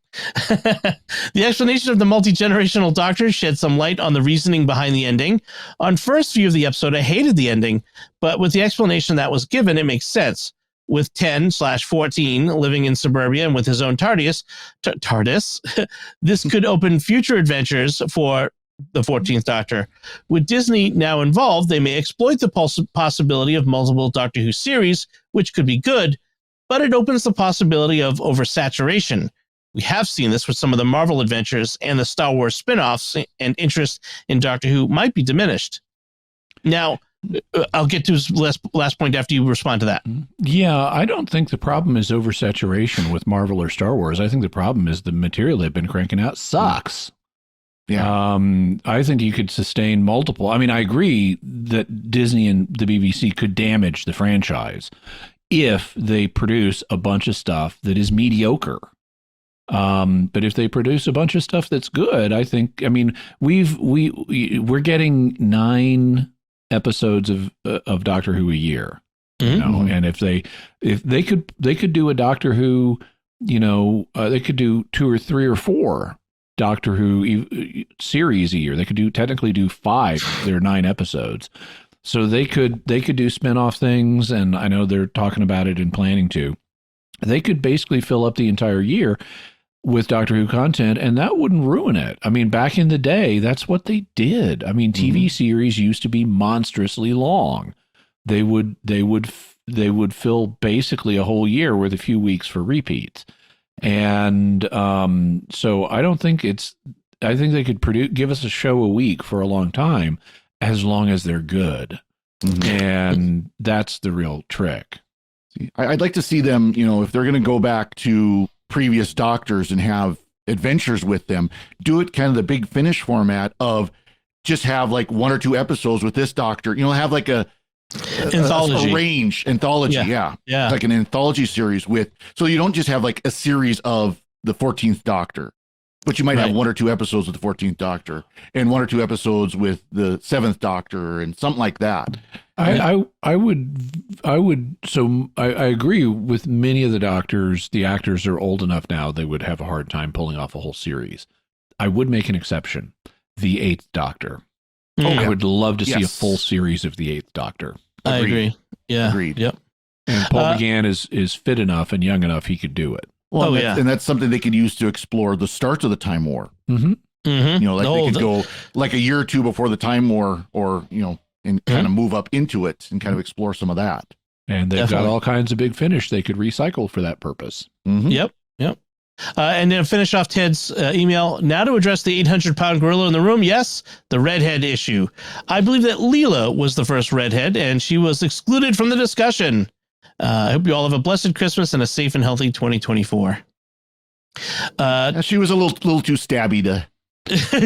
The explanation of the multi-generational doctor shed some light on the reasoning behind the ending. On first view of the episode, I hated the ending, but with the explanation that was given, it makes sense. With 10/14 living in suburbia and with his own TARDIS, this could open future adventures for the 14th Doctor. With Disney now involved, they may exploit the possibility of multiple Doctor Who series, which could be good, but it opens the possibility of oversaturation. We have seen this with some of the Marvel adventures, and the Star Wars spin-offs and interest in Doctor Who might be diminished. Now, I'll get to his last point after you respond to that. Yeah, I don't think the problem is oversaturation with Marvel or Star Wars. I think the problem is the material they've been cranking out sucks. Yeah. I think you could sustain multiple. I mean, I agree that Disney and the BBC could damage the franchise if they produce a bunch of stuff that is mediocre. But if they produce a bunch of stuff that's good, I think, I mean, we're getting 9 episodes of Doctor Who a year, you know, and if they could do a Doctor Who, you know, they could do 2 or 3 or 4 Doctor Who series a year. They could technically do 5. There are 9 episodes, so they could do spinoff things, and I know they're talking about it and planning to. They could basically fill up the entire year with Doctor Who content, and that wouldn't ruin it. I mean, back in the day, that's what they did. I mean, TV series used to be monstrously long. They would fill basically a whole year with a few weeks for repeats. And so I think they could give us a show a week for a long time, as long as they're good. And that's the real trick. I'd like to see them, you know, if they're going to go back to previous Doctors and have adventures with them, do it kind of the Big Finish format of just have like 1 or 2 episodes with this Doctor, you know, have like a anthology, anthology. Yeah. Like an anthology series so you don't just have like a series of the 14th Doctor, but you might have 1 or 2 episodes with the 14th Doctor and 1 or 2 episodes with the 7th Doctor and something like that. I agree with many of the Doctors. The actors are old enough now, they would have a hard time pulling off a whole series. I would make an exception. The 8th Doctor. I would love to see a full series of the 8th Doctor. I agree. Yeah. Agreed. Yep. And Paul McGann is fit enough and young enough he could do it. Well, and that's something they could use to explore the start of the Time War. You know, like they could go like a year or 2 before the Time War, or, you know, and kind of move up into it and kind of explore some of that. And they've got all kinds of Big Finish they could recycle for that purpose. Yep. And then finish off Ted's email. Now to address the 800-pound gorilla in the room. Yes, the redhead issue. I believe that Leela was the first redhead, and she was excluded from the discussion. I hope you all have a blessed Christmas and a safe and healthy 2024. She was a little too stabby to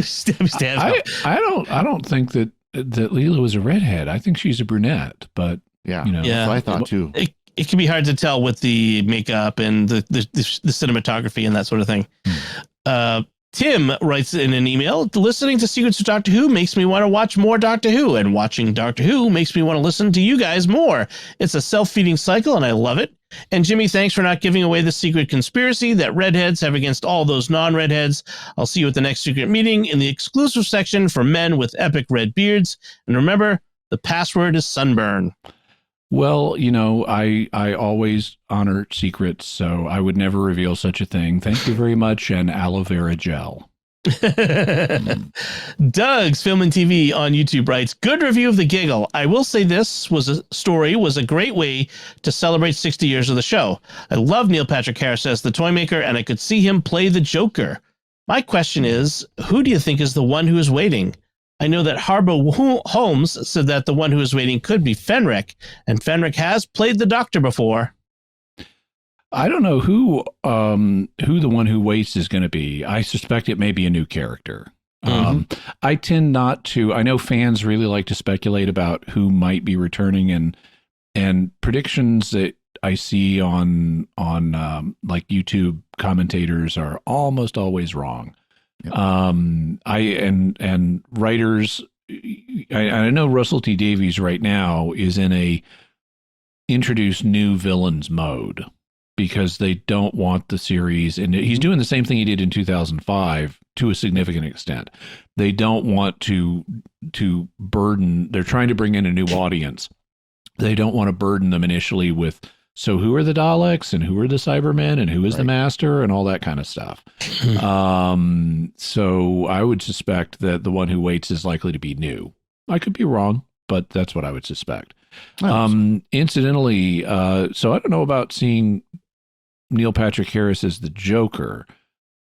stab. I don't think that Leela was a redhead. I think she's a brunette, but you know, so I thought too. It can be hard to tell with the makeup and the cinematography and that sort of thing. Tim writes in an email, listening to Secrets of Doctor Who makes me want to watch more Doctor Who, and watching Doctor Who makes me want to listen to you guys more. It's a self-feeding cycle, and I love it. And Jimmy, thanks for not giving away the secret conspiracy that redheads have against all those non-redheads. I'll see you at the next secret meeting in the exclusive section for men with epic red beards. And remember, the password is sunburn. Well, you know, I always honor secrets, so I would never reveal such a thing. Thank you very much, and aloe vera gel. Doug's Film and TV on YouTube writes, good review of The Giggle. I will say this was a great way to celebrate 60 years of the show. I love Neil Patrick Harris as the Toymaker, and I could see him play the Joker. My question is, who do you think is the one who is waiting? I know that Harbo Holmes said that the one who is waiting could be Fenric, and Fenric has played the Doctor before. I don't know who the one who waits is going to be. I suspect it may be a new character. I tend not to. I know fans really like to speculate about who might be returning, and predictions that I see on like YouTube commentators are almost always wrong. Yep. And writers, I know Russell T Davies right now is in a introduce new villains mode. because they don't want the series, and he's doing the same thing he did in 2005 to a significant extent. They don't want to burden. They're trying to bring in a new audience. They don't want to burden them initially with, so who are the Daleks and who are the Cybermen and who is the Master and all that kind of stuff. So I would suspect that the one who waits is likely to be new. I could be wrong, but that's what I would suspect. Incidentally, so I don't know about seeing Neil Patrick Harris as the Joker,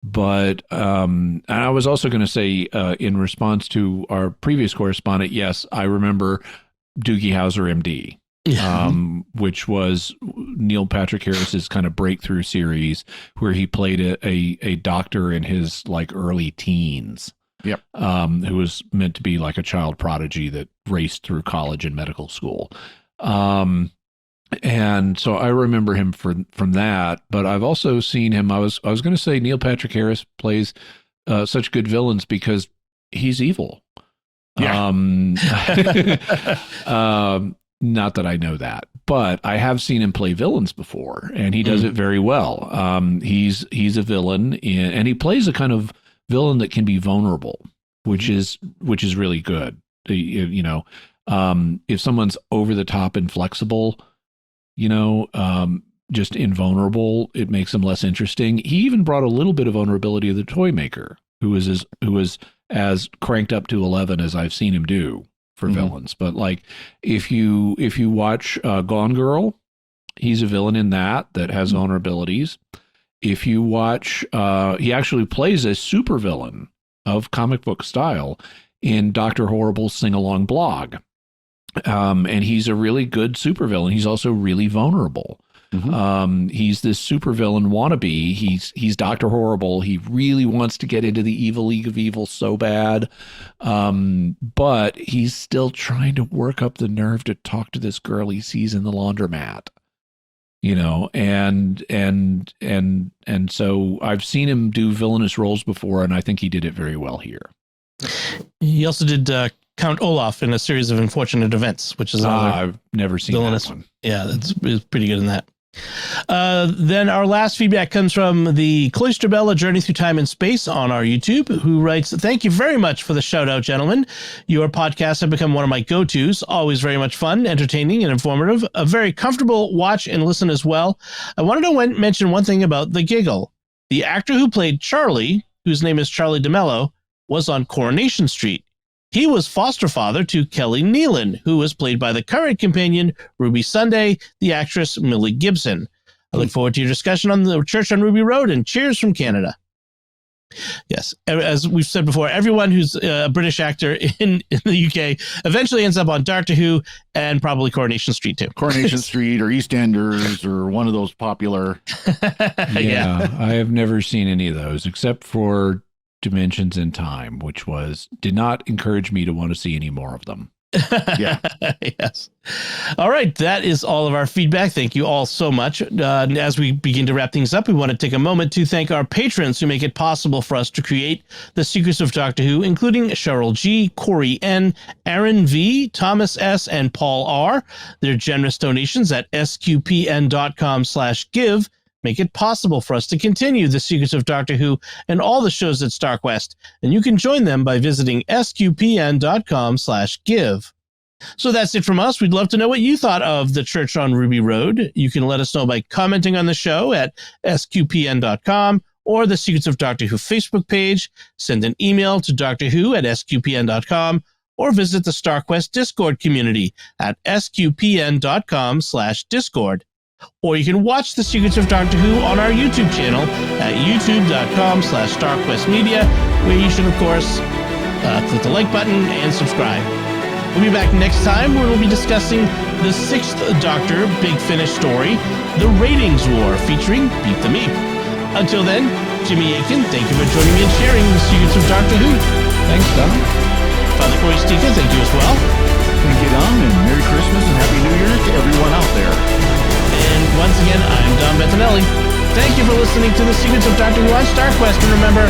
but and I was also going to say in response to our previous correspondent, yes, I remember Doogie Howser, MD. Which was Neil Patrick Harris's kind of breakthrough series where he played a doctor in his like early teens. Yep. Who was meant to be like a child prodigy that raced through college and medical school. And so I remember him from that, but I've also seen him. I was going to say Neil Patrick Harris plays such good villains because he's evil. Yeah. Not that I know that, but I have seen him play villains before, and he does it very well. He's a villain, and he plays a kind of villain that can be vulnerable, which is really good. You know, if someone's over the top and flexible, you know, just invulnerable, it makes them less interesting. He even brought a little bit of vulnerability to the toy maker, who was as cranked up to 11 as I've seen him do for villains. But like if you watch Gone Girl, he's a villain in that has vulnerabilities. If you watch he actually plays a supervillain of comic book style in Dr. Horrible's sing-along blog. And he's a really good supervillain. He's also really vulnerable. He's this supervillain wannabe. He's Dr. Horrible. He really wants to get into the evil League of Evil so bad. But he's still trying to work up the nerve to talk to this girl he sees in the laundromat. You know, and so I've seen him do villainous roles before, and I think he did it very well here. He also did Count Olaf in A Series of Unfortunate Events, which is another I've never seen villainous that one. Yeah, that's pretty good in that. Then our last feedback comes from the Cloister Bella Journey Through Time and Space on our YouTube, who writes, "Thank you very much for the shout out, gentlemen. Your podcasts have become one of my go-tos. Always very much fun, entertaining, and informative. A very comfortable watch and listen as well. I wanted to mention one thing about The Giggle. The actor who played Charlie, whose name is Charlie DeMello, was on Coronation Street. He was foster father to Kelly Nealon, who was played by the current companion, Ruby Sunday, the actress Millie Gibson. I look forward to your discussion on the Church on Ruby Road, and cheers from Canada." Yes, as we've said before, everyone who's a British actor in the UK eventually ends up on Doctor Who and probably Coronation Street too. Coronation Street or EastEnders or one of those popular. Yeah, I have never seen any of those except for Dimensions in Time, which did not encourage me to want to see any more of them. Yeah. Yes. All right. That is all of our feedback. Thank you all so much. As we begin to wrap things up, we want to take a moment to thank our patrons who make it possible for us to create The Secrets of Doctor Who, including Cheryl G, Corey N, Aaron V, Thomas S, and Paul R. Their generous donations at sqpn.com/give make it possible for us to continue The Secrets of Doctor Who and all the shows at StarQuest, and you can join them by visiting sqpn.com/give. So that's it from us. We'd love to know what you thought of The Church on Ruby Road. You can let us know by commenting on the show at sqpn.com or the Secrets of Doctor Who Facebook page. Send an email to drwho@sqpn.com or visit the StarQuest Discord community at sqpn.com/discord. Or you can watch The Secrets of Doctor Who on our YouTube channel at youtube.com/StarQuestMedia, where you should, of course, click the like button and subscribe. We'll be back next time where we'll be discussing the 6th Doctor Big Finish story, The Ratings War, featuring Beat the Meep. Until then, Jimmy Akin, thank you for joining me and sharing The Secrets of Doctor Who. Thanks, Dom. Father Cory Sticha, thank you as well. Get on, and Merry Christmas and Happy New Year to everyone out there. And once again, I'm Dom Bettinelli. Thank you for listening to The Secrets of Doctor Who on StarQuest. And remember,